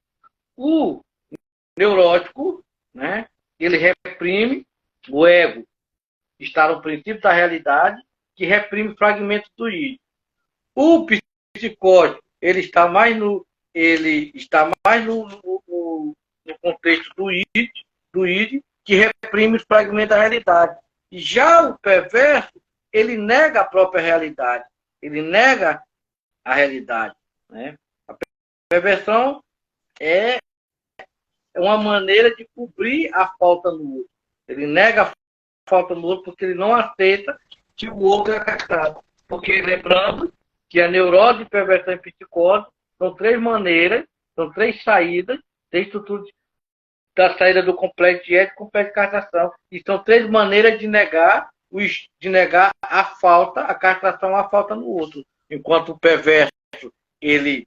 o neurótico, né, ele reprime o ego, está no princípio da realidade, que reprime fragmentos do id. O psicótico, ele está mais no contexto do id, que reprime os fragmentos da realidade. E já o perverso, ele nega a própria realidade. Ele nega a realidade. Né? A perversão é uma maneira de cobrir a falta no outro. Ele nega a falta no outro porque ele não aceita que o outro é castrado. Porque, lembrando que a neurose, perversão e psicose são três maneiras, são três saídas, três estruturas da saída do complexo de ética e complexo de castração. E são três maneiras de negar a falta, a castração, a falta no outro. Enquanto o perverso, ele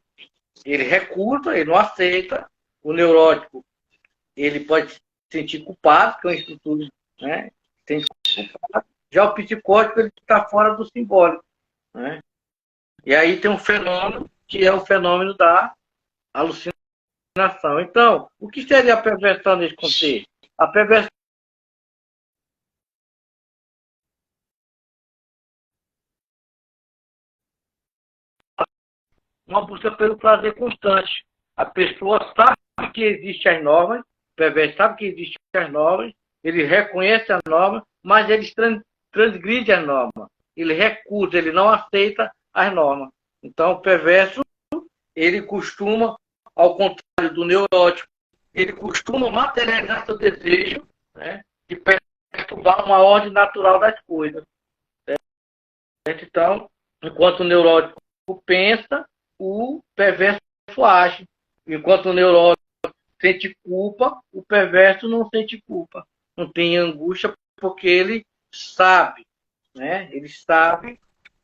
recusa, ele não aceita. O neurótico, ele pode se sentir culpado, que é uma estrutura, né? Sente culpado. Já o psicótico, ele está fora do simbólico. Né? E aí tem um fenômeno, que é o fenômeno da alucinação. Então, o que seria a perversão nesse contexto? A perversão é uma busca pelo prazer constante. A pessoa sabe que existem as normas, o perverso sabe que existem as normas, ele reconhece as normas, mas ele transgride as normas. Ele recusa, ele não aceita as normas. Então, o perverso, ele costuma, ao contrário do neurótico, ele costuma materializar seu desejo, né, de perturbar uma ordem natural das coisas. Certo? Então, enquanto o neurótico pensa, o perverso age. Enquanto o neurótico sente culpa, o perverso não sente culpa. Não tem angústia porque ele sabe, né? Ele sabe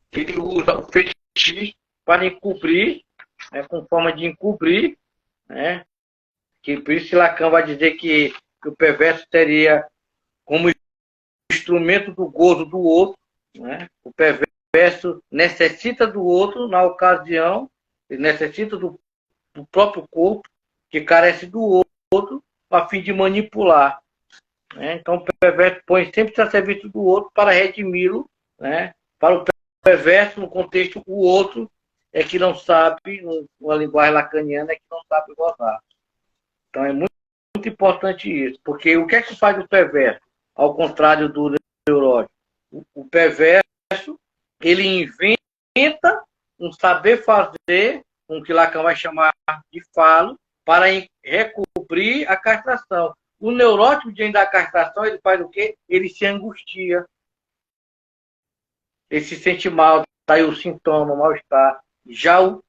que ele usa o fetiche para encobrir, né? Com forma de encobrir, né? Que por isso Lacan vai dizer que o perverso teria como instrumento do gozo do outro, né? O perverso necessita do outro na ocasião, ele necessita do próprio corpo, que carece do outro, a fim de manipular. Né? Então, o perverso põe sempre a serviço do outro para redimi-lo. Né? Para o perverso, no contexto, o outro é que não sabe, numa linguagem lacaniana, é que não sabe gozar. Então, é muito, muito importante isso. Porque o que é que faz o perverso? Ao contrário do neurótico. O perverso, ele inventa um saber fazer, um que Lacan vai chamar de falo, para recobrir a castração. O neurótico, diante da castração, ele faz o quê? Ele se angustia. Ele se sente mal, tá aí o sintoma, o mal-estar. Já o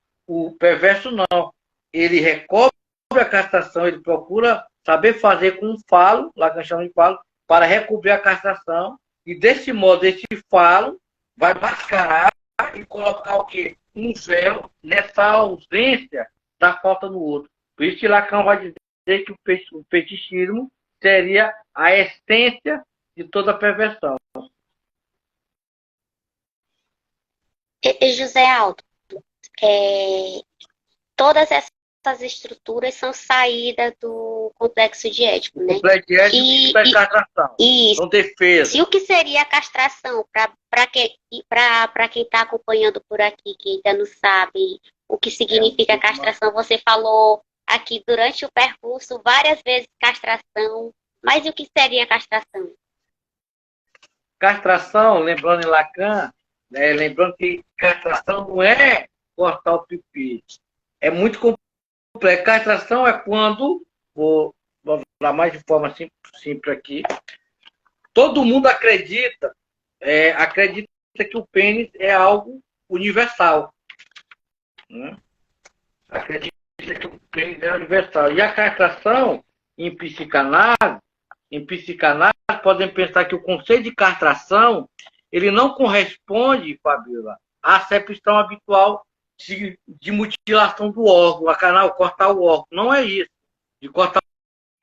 perverso não. Ele recobre a castração, ele procura saber fazer com um falo, Lacan chama de falo, para recobrir a castração, e desse modo, esse falo vai mascarar e colocar o quê? Um véu nessa ausência da falta no outro. Por isso que Lacan vai dizer que o fetichismo seria a essência de toda a perversão. José Aldo, todas essas estruturas são saídas do complexo de Édipo, né? Complexo de Édipo e da castração. Isso. São defesas. E o que seria a castração? Para quem está acompanhando por aqui, que ainda não sabe o que significa castração, você falou aqui durante o percurso várias vezes castração, mas o que seria a castração? Castração, lembrando em Lacan, né, lembrando que castração não é cortar o pipi. É muito complexo. Castração é quando, vou falar mais de forma simples aqui, todo mundo acredita que o pênis é algo universal. Né? Acredita que o pênis é universal. E a castração, em psicanálise, podem pensar que o conceito de castração ele não corresponde, Fabíola, à acepção habitual de mutilação do órgão, a canal cortar o órgão. Não é isso, de cortar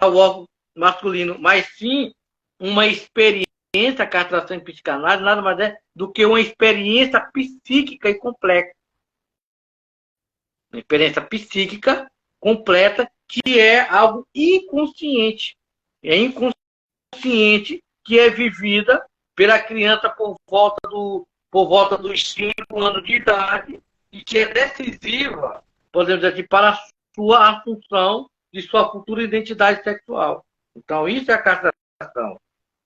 o órgão masculino, mas sim uma experiência, a castração em psicanálise nada mais é do que uma experiência psíquica e complexa. Uma experiência psíquica completa que é algo inconsciente. É inconsciente que é vivida pela criança por volta dos 5 anos de idade e que é decisiva, podemos dizer assim, para a sua assunção de sua futura identidade sexual. Então, isso é a castração.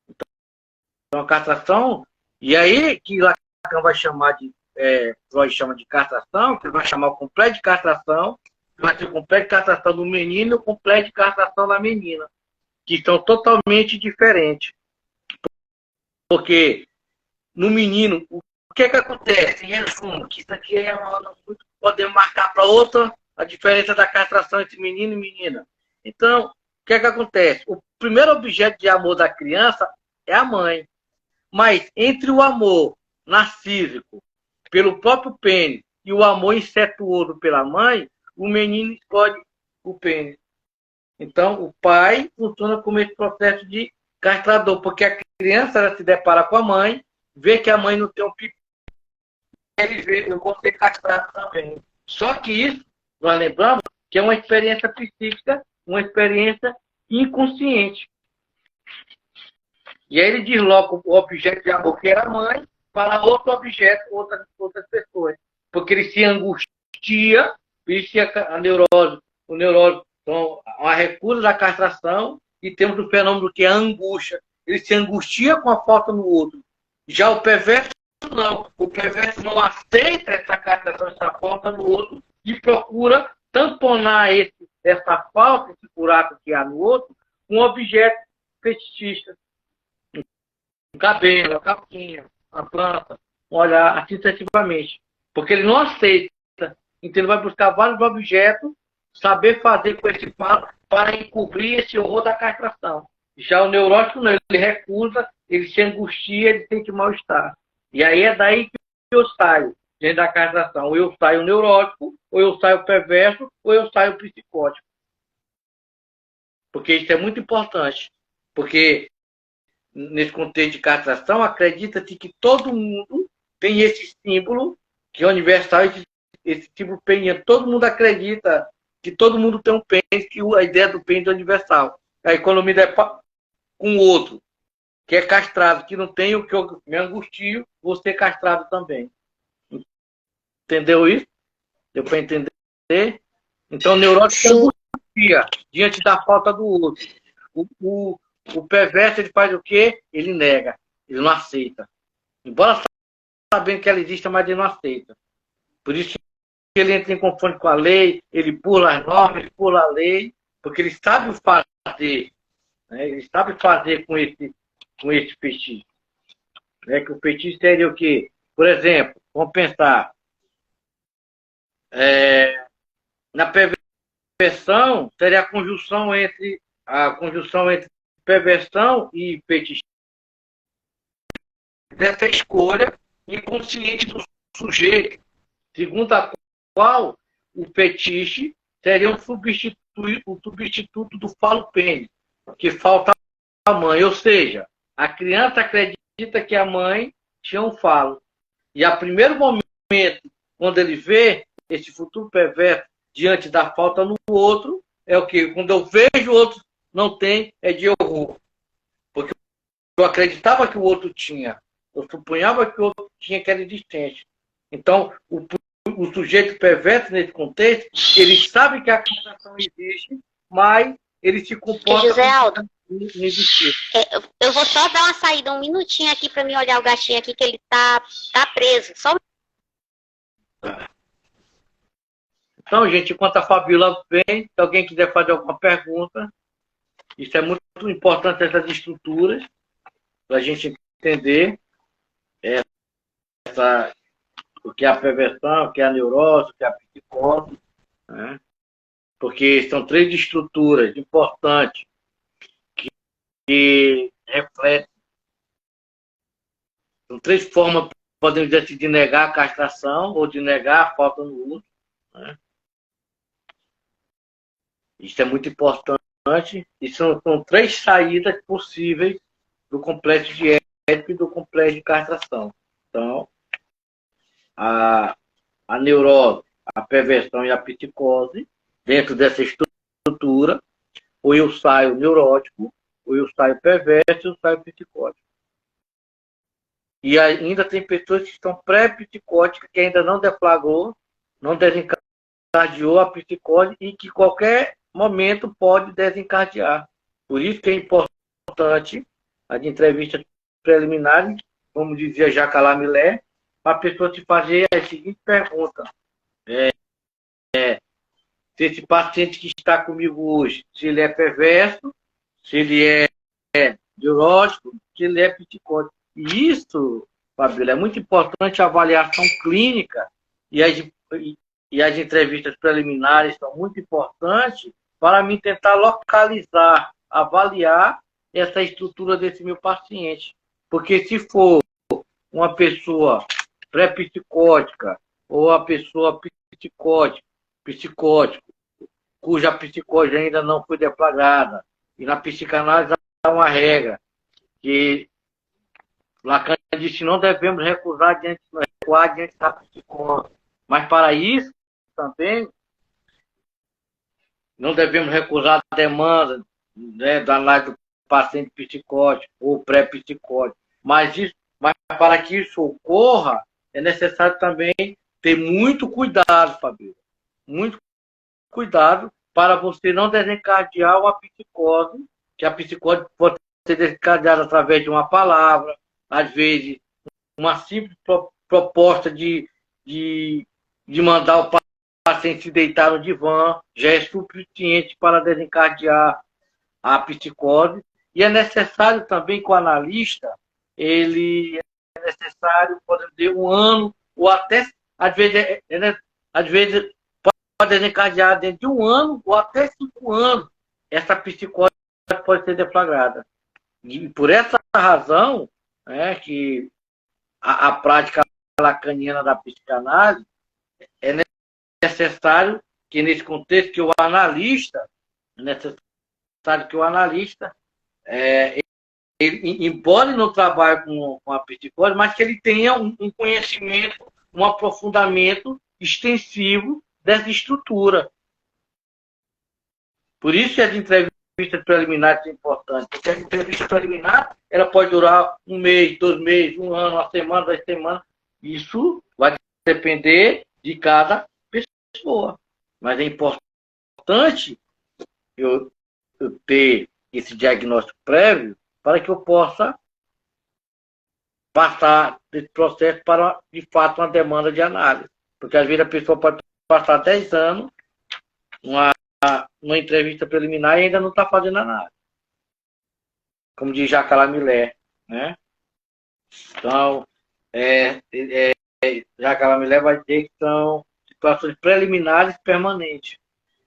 Então, a castração, e aí que Lacan vai chamar Freud chama de castração, que vai chamar o complexo de castração, que vai ser o complexo de castração do menino e o complexo de castração da menina, que são totalmente diferentes. Porque no menino, o que acontece? Em resumo, que isso aqui é podemos marcar para outra a diferença da castração entre menino e menina. Então, o que acontece? O primeiro objeto de amor da criança é a mãe. Mas entre o amor narcísico pelo próprio pênis e o amor incestuoso pela mãe, o menino escolhe o pênis. Então, o pai funciona como esse processo de castrador, porque a criança ela se depara com a mãe, vê que a mãe não tem um pipi, ele vê, eu vou ser castrado também. Só que isso, nós lembramos, que é uma experiência psíquica, uma experiência inconsciente. E aí ele desloca o objeto de amor, que era a mãe, para outro objeto, outras pessoas. Porque ele se angustia, isso é a neurose. O neurose, então, a recusa da castração, e temos o fenômeno que é a angústia. Ele se angustia com a falta no outro. Já o perverso, não. O perverso não aceita essa castração, essa falta no outro, e procura tamponar essa falta, esse buraco que há no outro, com um objeto fetichista. Um cabelo, a capinha, a planta, olhar assim sucessivamente. Porque ele não aceita. Então ele vai buscar vários objetos, saber fazer com esse palo para encobrir esse horror da castração. Já o neurótico não, ele recusa, ele se angustia, ele sente mal-estar. E aí é daí que eu saio, dentro da castração. Ou eu saio neurótico, ou eu saio perverso, ou eu saio psicótico. Porque isso é muito importante. Porque nesse contexto de castração, acredita-se que todo mundo tem esse símbolo, que é universal, esse símbolo peniano. Todo mundo acredita que todo mundo tem um pênis, que a ideia do pênis é universal. Aí quando me der com outro, que é castrado, que não tem o que eu me angustio, vou ser castrado também. Entendeu isso? Deu para entender? Então o neurótico angustia diante da falta do outro. O perverso, ele faz o quê? Ele nega. Ele não aceita. Embora sabendo que ela existe, mas ele não aceita. Por isso que ele entra em confronto com a lei, ele pula as normas, ele pula a lei, porque ele sabe fazer. Né? Ele sabe fazer com esse fetiche. Né? Que o fetiche seria o quê? Por exemplo, vamos pensar. Na perversão, seria a conjunção entre perversão e fetiche. Dessa escolha inconsciente do sujeito, segundo a qual o fetiche seria um substituto do falo pênis, que falta a mãe. Ou seja, a criança acredita que a mãe tinha um falo. E a primeiro momento, quando ele vê esse futuro perverso diante da falta no outro, é o quê? Quando eu vejo o outro não tem é de horror. Porque eu acreditava que o outro tinha. Eu supunhava que o outro tinha que era existente. Então, o sujeito perverso nesse contexto, ele sabe que a castração existe, mas ele se comporta José Aldo, como se não existisse. eu vou só dar uma saída um minutinho aqui para me olhar o gatinho aqui, que ele tá preso. Só Então, gente, enquanto a Fabíola vem, se alguém quiser fazer alguma pergunta, isso é muito importante, essas estruturas, para a gente entender o que é a perversão, o que é a neurose, o que é a psicose, né? Porque são três estruturas importantes que refletem, são três formas, podemos dizer assim, de negar a castração ou de negar a falta no uso, né? Isso é muito importante e são três saídas possíveis do complexo de Édipo e do complexo de castração. Então, a neurose, a perversão e a psicose, dentro dessa estrutura, ou eu saio neurótico, ou eu saio perverso, ou eu saio psicótico. E ainda tem pessoas que estão pré-psicóticas, que ainda não deflagrou, não desencadeou a psicose e que qualquer momento pode desencadear. Por isso que é importante as entrevistas preliminares, como dizia Jacques Lamillet, para a pessoa se fazer a seguinte pergunta. Se esse paciente que está comigo hoje, se ele é perverso, se ele é neurótico, se ele é psicótico. E isso, Fabíola, é muito importante a avaliação clínica e as entrevistas preliminares são muito importantes para mim tentar localizar, avaliar essa estrutura desse meu paciente. Porque se for uma pessoa pré-psicótica ou a pessoa psicótico, cuja psicose ainda não foi deflagrada, e na psicanálise há uma regra, que Lacan disse que não devemos recuar diante da psicose. Mas para isso, também, não devemos recusar a demanda, né, da análise do paciente psicótico ou pré-psicótico. Mas para que isso ocorra, é necessário também ter muito cuidado, Fabíola. Muito cuidado para você não desencadear uma psicose, que a psicose pode ser desencadeada através de uma palavra, às vezes uma simples proposta de mandar o paciente se deitar no divã, já é suficiente para desencadear a psicose. E é necessário também que o analista, ele é necessário, podemos dizer, um ano, ou até, às vezes pode desencadear dentro de um ano ou até 5 anos. Essa psicose pode ser deflagrada. E por essa razão, né, que a prática lacaniana da psicanálise é necessário que, nesse contexto, que o analista, ele, embora não trabalhe com a psicose, mas que ele tenha um conhecimento, um aprofundamento extensivo dessa estrutura. Por isso que as entrevistas preliminares são importantes. Porque a entrevista preliminar ela pode durar 1 mês, 2 meses, 1 ano, 1 semana, 2 semanas. Isso vai depender de cada pessoa. Mas é importante eu ter esse diagnóstico prévio para que eu possa passar desse processo para, de fato, uma demanda de análise. Porque às vezes a pessoa pode passar 10 anos uma entrevista preliminar e ainda não está fazendo análise. Como diz Jacques Lamillet, né? Então, Jacques Lamillet vai dizer que são situações preliminares permanentes.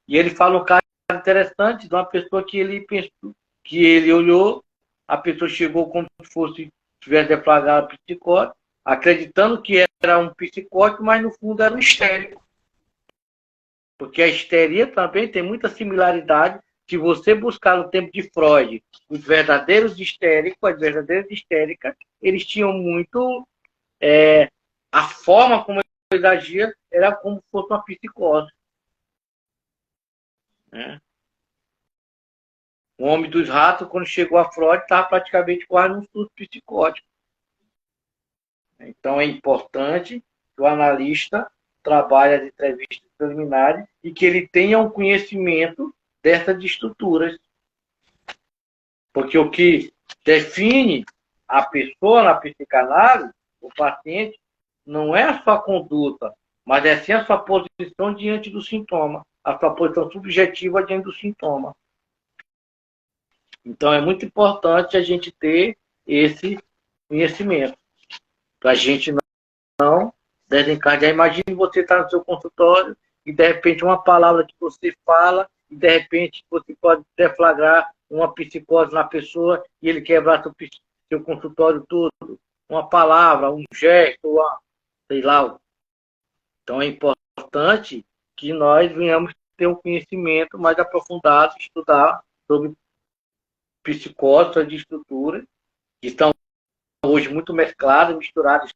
E ele fala um caso interessante de uma pessoa que ele pensou, que ele olhou, a pessoa chegou como se fosse tivesse deflagrado psicótico, acreditando que era um psicótico, mas no fundo era um histérico. Porque a histeria também tem muita similaridade. Se você buscar no tempo de Freud os verdadeiros histéricos, as verdadeiras histéricas, eles tinham muito... a forma como eles agiam era como se fosse uma psicose. Né? O Homem dos Ratos, quando chegou a Freud, estava praticamente quase num surto psicótico. Então é importante que o analista trabalhe as entrevistas preliminares e que ele tenha um conhecimento dessas estruturas. Porque o que define a pessoa na psicanálise, o paciente, não é a sua conduta, mas é sim a sua posição diante do sintoma, a sua posição subjetiva diante do sintoma. Então é muito importante a gente ter esse conhecimento, para a gente não desencadear. Imagine você estar no seu consultório e de repente uma palavra que você fala e de repente você pode deflagrar uma psicose na pessoa e ele quebrar seu consultório todo. Uma palavra, um gesto, sei lá. Então é importante que nós venhamos ter um conhecimento mais aprofundado, estudar sobre psicose, de estrutura, que estão hoje muito mescladas, misturadas.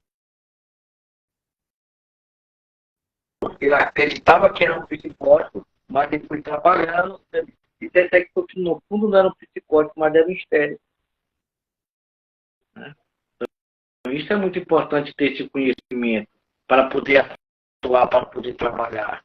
Ele estava querendo um psicótico, mas ele foi trabalhando, e até que no fundo não era um psicótico, mas era um histérico. Né? Então, isso é muito importante ter esse conhecimento para poder atuar, para poder trabalhar.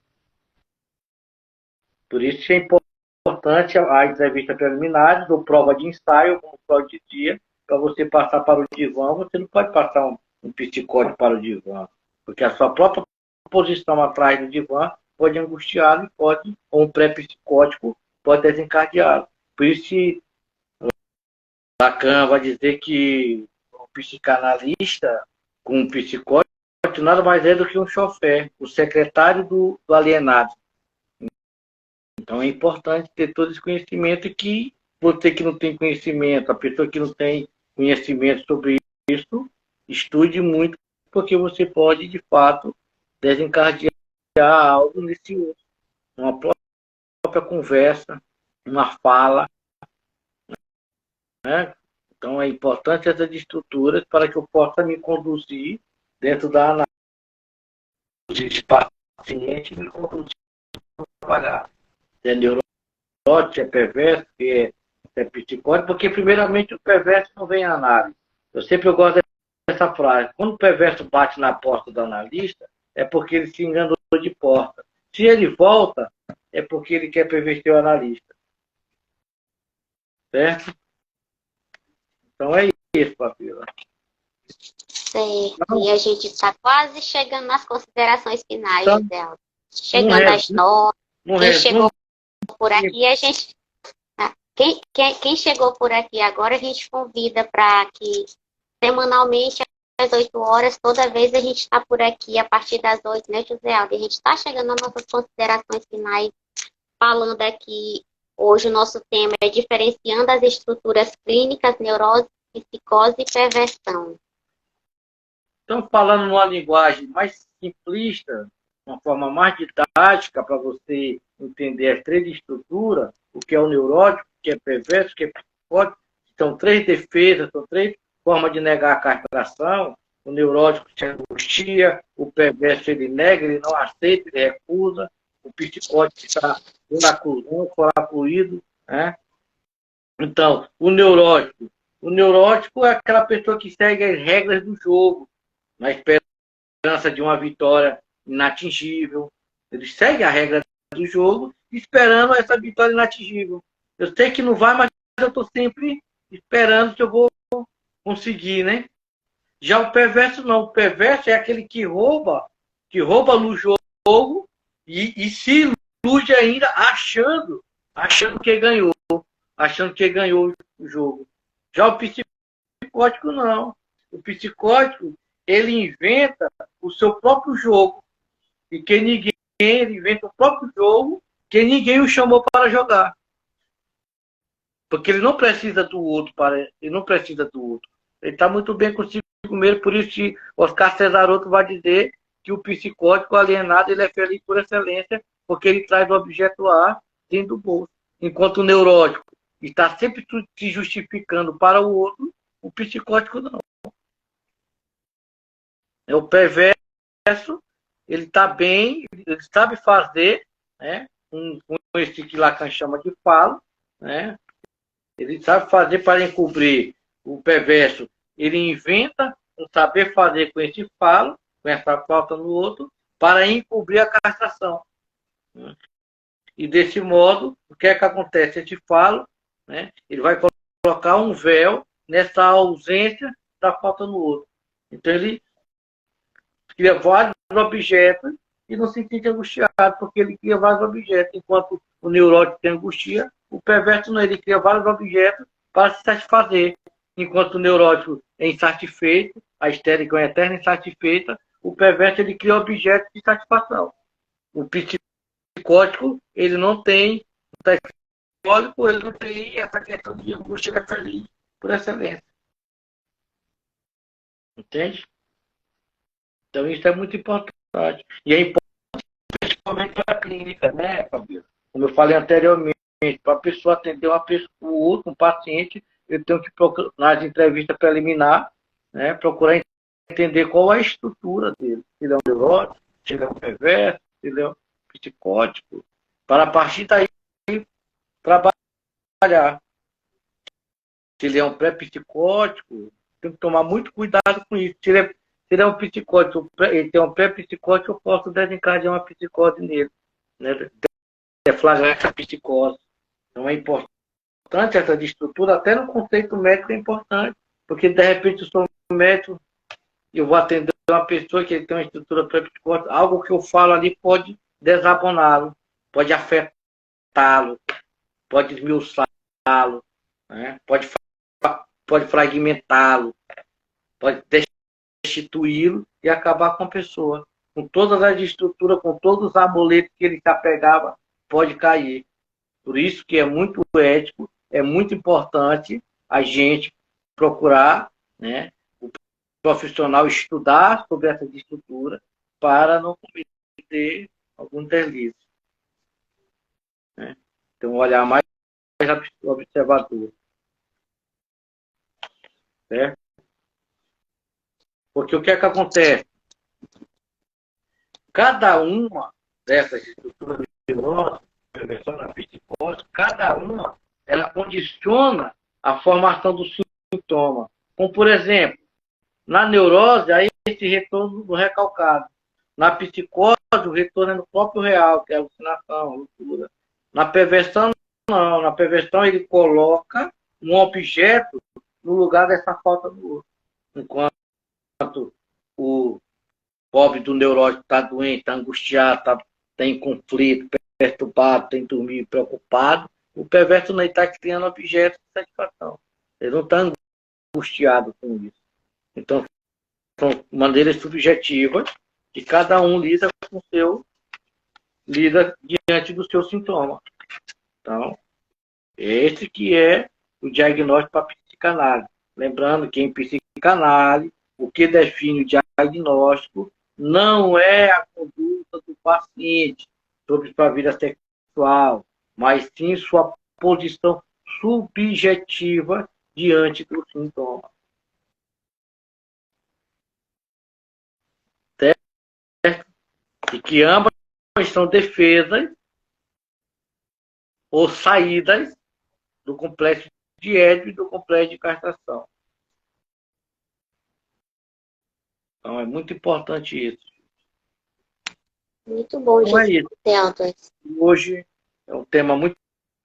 Por isso é importante a entrevista preliminar, ou prova de ensaio, como o Freud dizia, para você passar para o divã, você não pode passar um psicótico para o divã, porque a sua própria posição atrás do divã pode angustiá-lo e pode, ou um pré-psicótico, pode desencadeá-lo. Por isso, Lacan vai dizer que o psicanalista com um psicótico nada mais é do que um chofer, o secretário do alienado. Então é importante ter todo esse conhecimento e que você que não tem conhecimento, a pessoa que não tem conhecimento sobre isso, estude muito, porque você pode, de fato, desencadear algo nesse outro. Uma própria conversa, uma fala. Né? Então é importante essas estruturas para que eu possa me conduzir dentro da análise de paciente e me conduzir a trabalhar. Se é neurótico, se é perverso, se é psicótico, porque primeiramente o perverso não vem à análise. Eu sempre gosto dessa frase. Quando o perverso bate na porta do analista, é porque ele se enganou de porta. Se ele volta, é porque ele quer perverter o analista. Certo? Então é isso, Papila. Certo. E a gente está quase chegando nas considerações finais, Então, dela. Chegando às notas. Quem chegou por aqui, a gente. Quem chegou por aqui agora, a gente convida para que semanalmente, às 8 horas, toda vez a gente está por aqui, a partir das 8, né, José Aldo? A gente está chegando nas nossas considerações finais, falando aqui, hoje o nosso tema é diferenciando as estruturas clínicas, neurose, psicose e perversão. Estamos falando numa linguagem mais simplista, uma forma mais didática para você entender as três estruturas, o que é o neurótico, o que é perverso, o que é psicótico. São três defesas, são três formas de negar a castração. O neurótico se angustia, o perverso ele nega, ele não aceita, ele recusa. O psicótico está foracluído, né? Então, o neurótico é aquela pessoa que segue as regras do jogo, na esperança de uma vitória inatingível. Ele segue a regra do jogo, esperando essa vitória inatingível. Eu sei que não vai, mas eu estou sempre esperando que eu vou conseguir, né? Já o perverso não. O perverso é aquele que rouba no jogo e se ilude ainda achando que ganhou, o jogo. Já o psicótico não. O psicótico ele inventa o seu próprio jogo. E que ninguém, ele inventa o próprio jogo que ninguém o chamou para jogar. Porque ele não precisa do outro. Ele está muito bem consigo mesmo, por isso que Oscar Cesaroto vai dizer que o psicótico alienado ele é feliz por excelência, porque ele traz o objeto A dentro do bolso. Enquanto o neurótico está sempre se justificando para o outro, o psicótico não. É o perverso, ele está bem, ele sabe fazer, né? Com esse que Lacan chama de falo, né? Ele sabe fazer para encobrir o perverso. Ele inventa um saber fazer com esse falo, com essa falta no outro, para encobrir a castração. E desse modo, o que é que acontece? Esse falo, né, ele vai colocar um véu nessa ausência da falta no outro. Então ele cria vários objetos e não se sente angustiado, porque ele cria vários objetos. Enquanto o neurótico tem angustia, o perverso não, ele cria vários objetos para se satisfazer. Enquanto o neurótico é insatisfeito, a histérica é uma eterna insatisfeita, o perverso ele cria objetos de satisfação. O psicótico, ele não tem, ele não tem essa questão de angústia feliz por excelência. Entende? Então isso é muito importante. E é importante principalmente para a clínica, né, Fabio? Como eu falei anteriormente, para a pessoa atender o outro, um paciente, eu tenho que procurar, nas entrevistas preliminares, né, procurar entender qual é a estrutura dele. Se ele é um neurótico, se ele é um perverso, se ele é um psicótico, para a partir daí trabalhar. Se ele é um pré-psicótico, tem que tomar muito cuidado com isso. Se ele é um psicótico, ele tem um pré-psicótico, eu posso desencadear uma psicose nele, né? Deflagrar essa psicose. Então é importante essa de estrutura, até no conceito médico é importante, porque de repente eu sou um médico, eu vou atender uma pessoa que tem uma estrutura pré-psicótica, algo que eu falo ali pode desaboná-lo, pode afetá-lo, pode esmiuçá-lo, né? Pode fragmentá-lo, pode destituí-lo e acabar com a pessoa. Com todas as estruturas, com todos os amuletos que ele se apegava, pode cair. Por isso que é muito ético, é muito importante a gente procurar, né, o profissional estudar sobre essa estrutura para não cometer algum deslize. Né? Então, olhar mais observador. Certo? Porque o que é que acontece? Cada uma dessas estruturas neurológicas, prevenção da psicose, cada uma, ela condiciona a formação do sintoma. Como, por exemplo, na neurose, aí esse retorno do recalcado. Na psicose, o retorno é no próprio real, que é alucinação, loucura. Na perversão, não. Na perversão, ele coloca um objeto no lugar dessa falta do outro. Enquanto o pobre do neurótico está doente, está angustiado, está em conflito, perturbado, tem que dormir preocupado, o perverso não está criando objetos de satisfação. Ele não está angustiado com isso. Então, são maneiras subjetivas que cada um lida com o seu, lida diante do seu sintoma. Então, esse que é o diagnóstico para a psicanálise. Lembrando que em psicanálise, o que define o diagnóstico não é a conduta do paciente sobre sua vida sexual, mas sim sua posição subjetiva diante do sintoma. Certo? E que ambas são defesas ou saídas do complexo de Édipo e do complexo de castração. Então, é muito importante isso. Muito bom, então, gente. É isso. Hoje é um tema muito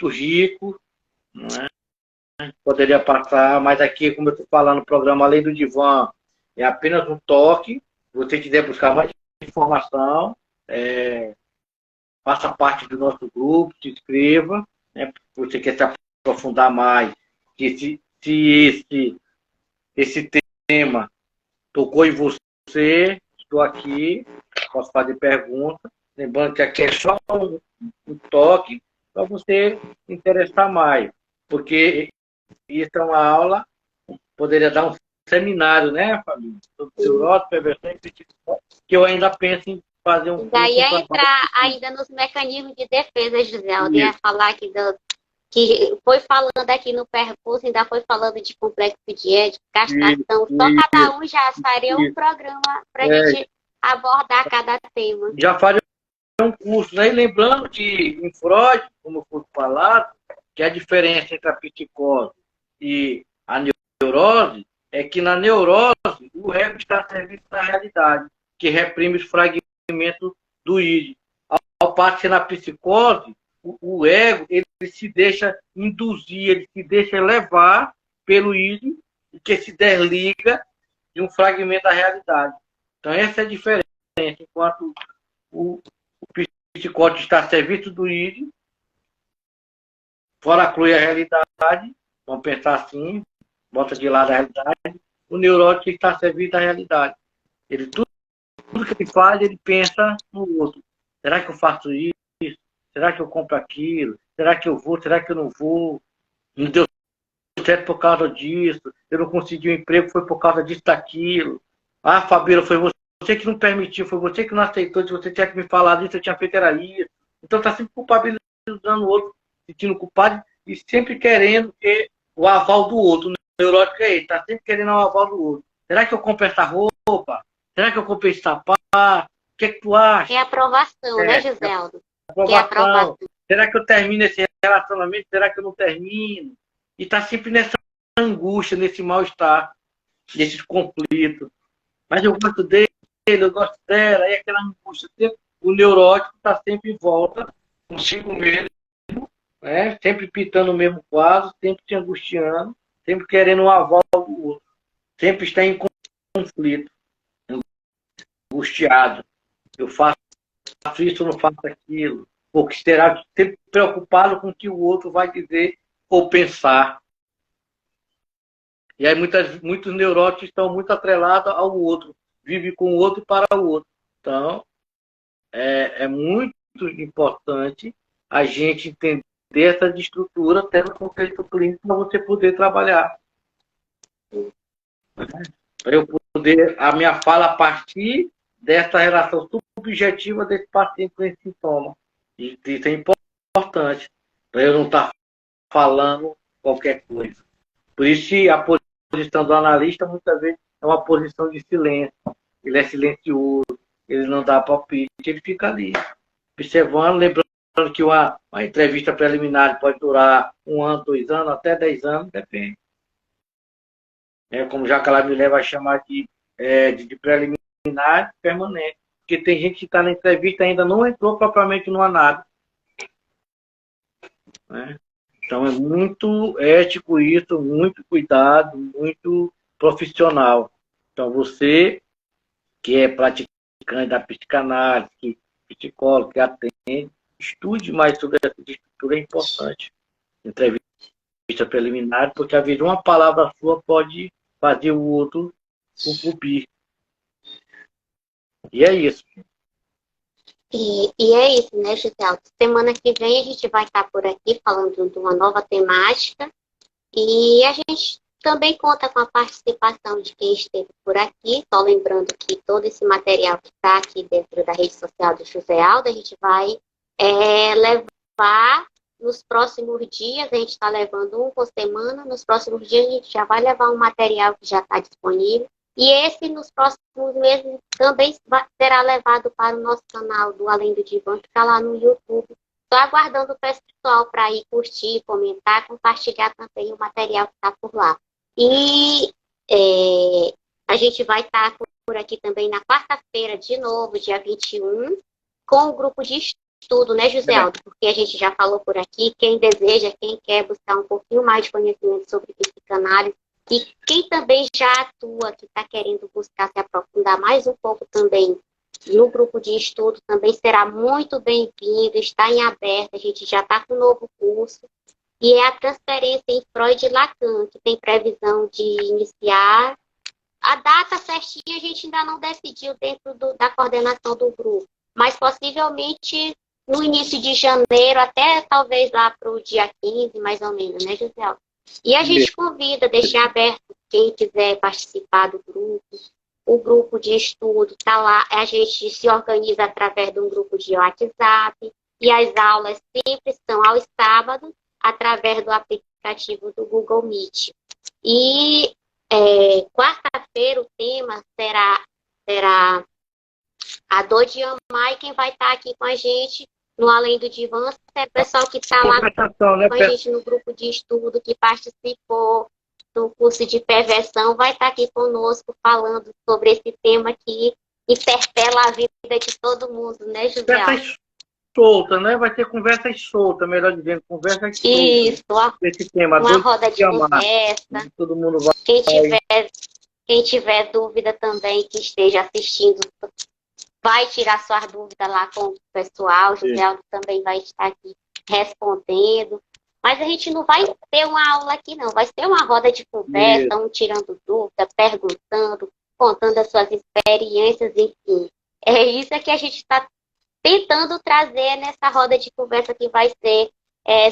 rico, né? Poderia passar, mas aqui, como eu estou falando, o programa Além do Divã é apenas um toque. Se você quiser buscar mais informação, faça parte do nosso grupo, se inscreva, né? Se você quer se aprofundar mais, que se esse tema tocou em você, estou aqui, posso fazer perguntas. Lembrando que aqui é só um toque para você se interessar mais, porque isso é uma aula, poderia dar um seminário, né, família? Sobre neurose, perversão e psicose, que eu ainda penso em fazer um... Daí ia entrar ainda nos mecanismos de defesa, José. Eu ia falar aqui que foi falando aqui no percurso, ainda foi falando de complexo de Édipo, castração. Só cada um já faria um programa para a gente abordar cada tema. Já faria um curso, né? E lembrando que em Freud, como foi falado, que a diferença entre a psicose e a neurose é que na neurose o ego está a serviço da realidade, que reprime os fragmentos do id. Ao passo que na psicose, o ego ele se deixa induzir, ele se deixa levar pelo id, que se desliga de um fragmento da realidade. Então essa é a diferença. Enquanto o psicótico está a serviço do id, fora inclui a realidade, vamos pensar assim, bota de lado a realidade, o neurótico está a serviço da realidade. Ele, tudo que ele faz, ele pensa no outro. Será que eu faço isso? Será que eu compro aquilo? Será que eu vou? Será que eu não vou? Não deu certo por causa disso. Eu não consegui um emprego, foi por causa disso, daquilo. Ah, Fabíola, foi você que não permitiu, foi você que não aceitou. Se você tinha que me falar disso, eu tinha feito era isso. Então está sempre culpabilizando o outro, sentindo culpado e sempre querendo ter o aval do outro. O neurótico é ele, está sempre querendo o aval do outro. Será que eu compro essa roupa? Será que eu comprei esse sapato? O que é que tu acha? É aprovação, né, Giseldo? Aprovação. É aprovação. Será que eu termino esse relacionamento? Será que eu não termino? E está sempre nessa angústia, nesse mal-estar, nesses conflitos. Mas eu gosto dele, eu gosto dela, e aquela angústia. O neurótico está sempre em volta, consigo mesmo, né? Sempre pitando o mesmo quadro, sempre se angustiando, sempre querendo um aval do outro. Sempre está em conflito, angustiado. Eu faço isso, eu não faço aquilo. Porque será sempre preocupado com o que o outro vai dizer ou pensar. E aí muitos neuróticos estão muito atrelados ao outro. Vive com o outro e para o outro. Então, é muito importante a gente entender essa estrutura até no conceito clínico para você poder trabalhar. Para eu poder, a minha fala a partir dessa relação subjetiva desse paciente com esse sintoma. E isso é importante. Para eu não estar falando qualquer coisa. Por isso que a posição do analista muitas vezes é uma posição de silêncio. Ele é silencioso, ele não dá palpite, ele fica ali, observando, lembrando que uma entrevista preliminar pode durar 1 ano, 2 anos, até 10 anos, depende. É como já que ela me leva a chamar de preliminar permanente. Porque tem gente que está na entrevista e ainda não entrou propriamente no análise. Né? Então é muito ético isso, muito cuidado, muito profissional. Então você que é praticante da psicanálise, que psicólogo, que atende, estude mais sobre essa estrutura, é importante. Entrevista preliminar, porque às vezes uma palavra sua pode fazer o outro sucumbir. E é isso. E é isso, né, Giseldo? Semana que vem a gente vai estar por aqui falando de uma nova temática e a gente também conta com a participação de quem esteve por aqui. Só lembrando que todo esse material que está aqui dentro da rede social do José Aldo, a gente vai levar nos próximos dias. A gente está levando um por semana. Nos próximos dias a gente já vai levar um material que já está disponível. E esse, nos próximos meses, também será levado para o nosso canal do Além do Divã, que está lá no YouTube. Estou aguardando o pessoal para ir curtir, comentar, compartilhar também o material que está por lá. E a gente vai estar por aqui também na quarta-feira, de novo, dia 21, com o grupo de estudo, né, José Aldo? Porque a gente já falou por aqui, quem deseja, quem quer buscar um pouquinho mais de conhecimento sobre psicanálise, e quem também já atua, que está querendo buscar se aprofundar mais um pouco também no grupo de estudo, também será muito bem-vindo, está em aberto, a gente já está com um novo curso, e é a transferência em Freud e Lacan, que tem previsão de iniciar. A data certinha a gente ainda não decidiu dentro da coordenação do grupo, mas possivelmente no início de janeiro, até talvez lá para o dia 15, mais ou menos, né, José? E a gente convida, deixar aberto quem quiser participar do grupo. O grupo de estudo está lá, a gente se organiza através de um grupo de WhatsApp, e as aulas sempre são aos sábados, através do aplicativo do Google Meet. E quarta-feira o tema será a dor de amar, e quem vai estar aqui com a gente no Além do Divã, é o pessoal que está lá Conversação, né, com a gente no grupo de estudo, que participou do curso de perversão, vai estar aqui conosco falando sobre esse tema que interpela a vida de todo mundo, né, José? Conversas soltas, né? Vai ter conversas soltas, melhor dizendo, conversas soltas. Isso, Esse tema, uma roda de conversa. Todo mundo vai. Quem tiver dúvida também, que esteja assistindo, vai tirar suas dúvidas lá com o pessoal. José Aldo também vai estar aqui respondendo. Mas a gente não vai ter uma aula aqui, não. Vai ser uma roda de conversa, um tirando dúvida, perguntando, contando as suas experiências, enfim. É isso que a gente está tentando trazer nessa roda de conversa que vai ser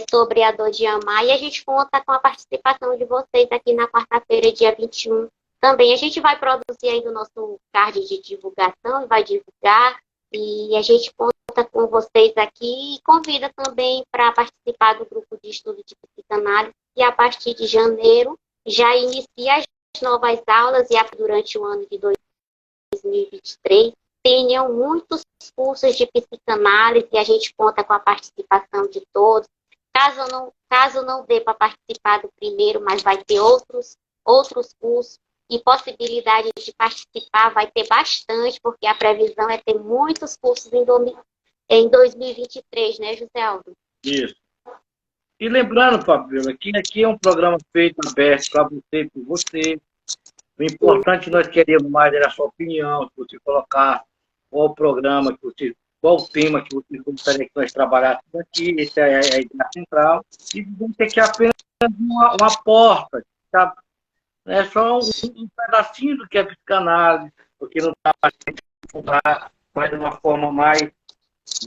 sobre a dor de amar. E a gente conta com a participação de vocês aqui na quarta-feira, dia 21. Também a gente vai produzir aí o nosso card de divulgação, vai divulgar, e a gente conta com vocês aqui e convida também para participar do grupo de estudo de psicanálise, e a partir de janeiro já inicia as novas aulas, e durante o ano de 2023 tenham muitos cursos de psicanálise, e a gente conta com a participação de todos. Caso não dê para participar do primeiro, mas vai ter outros cursos, e possibilidade de participar vai ter bastante, porque a previsão é ter muitos cursos em 2023, né, José Aldo? Isso. E lembrando, Fabiola, que aqui é um programa feito aberto para você e por você. O importante nós queremos mais era a sua opinião, se você colocar qual programa, qual o tema que você gostaria que nós trabalhássemos aqui. Essa é a ideia central. E vamos ter que apenas uma porta, tá? É só um pedacinho do que é psicanálise, porque não dá para mas de uma forma mais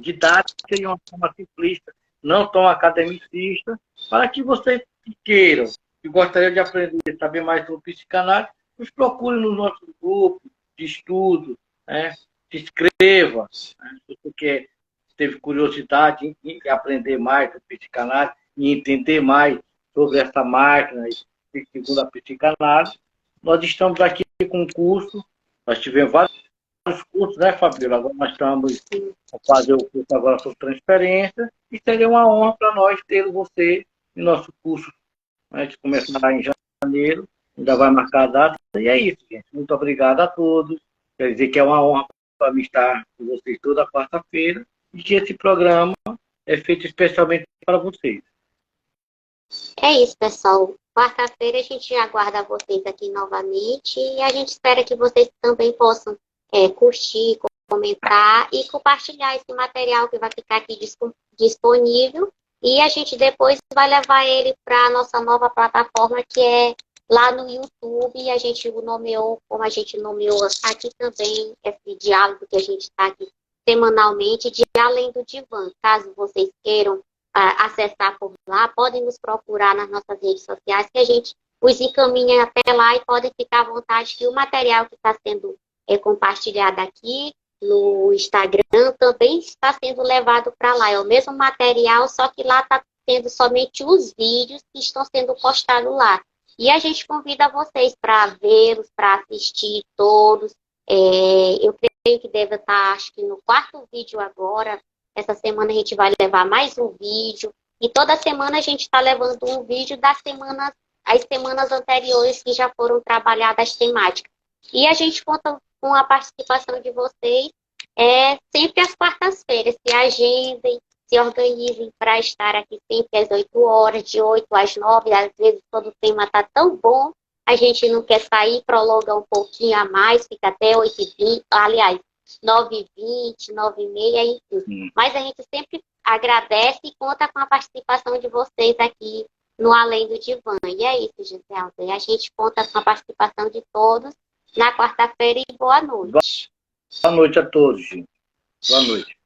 didática e uma forma simplista, não tão academicista, para que vocês que queiram, que gostariam de aprender, saber mais sobre psicanálise, nos procurem no nosso grupo de estudo, né? Se inscreva, né? Se você teve curiosidade em aprender mais sobre psicanálise e entender mais sobre essa máquina segundo a psicanálise, nós estamos aqui com um curso, nós tivemos vários cursos, né, Fabíola? Agora nós estamos a fazer o curso agora sobre transferência, e seria uma honra para nós ter você em nosso curso, né, que começará em janeiro, ainda vai marcar a data, e é isso, gente. Muito obrigado a todos. Quer dizer que é uma honra para mim estar com vocês toda quarta-feira, e que esse programa é feito especialmente para vocês. É isso, pessoal. Quarta-feira a gente aguarda vocês aqui novamente, e a gente espera que vocês também possam curtir, comentar e compartilhar esse material que vai ficar aqui disponível, e a gente depois vai levar ele para a nossa nova plataforma, que é lá no YouTube, e a gente o nomeou, como a gente nomeou aqui também, esse diálogo que a gente está aqui semanalmente, de Além do Divã. Caso vocês queiram acessar por lá, podem nos procurar nas nossas redes sociais, que a gente os encaminha até lá, e podem ficar à vontade que o material que está sendo compartilhado aqui no Instagram também está sendo levado para lá. É o mesmo material, só que lá está tendo somente os vídeos que estão sendo postados lá. E a gente convida vocês para vê-los, para assistir todos. Eu creio que deve estar, acho que no 4º vídeo agora. Essa semana a gente vai levar mais um vídeo. E toda semana a gente está levando um vídeo das as semanas anteriores que já foram trabalhadas as temáticas. E a gente conta com a participação de vocês sempre às quartas-feiras. Se agendem, se organizem para estar aqui sempre às 8 horas, de 8 às 9. Às vezes, quando o tema está tão bom, a gente não quer sair, prolonga um pouquinho a mais, fica até 8h20, aliás, 9h20, 9h30, enfim. Mas a gente sempre agradece e conta com a participação de vocês aqui no Além do Divã. E é isso, Gisele. E a gente conta com a participação de todos na quarta-feira, e boa noite. Boa noite a todos, gente. Boa noite.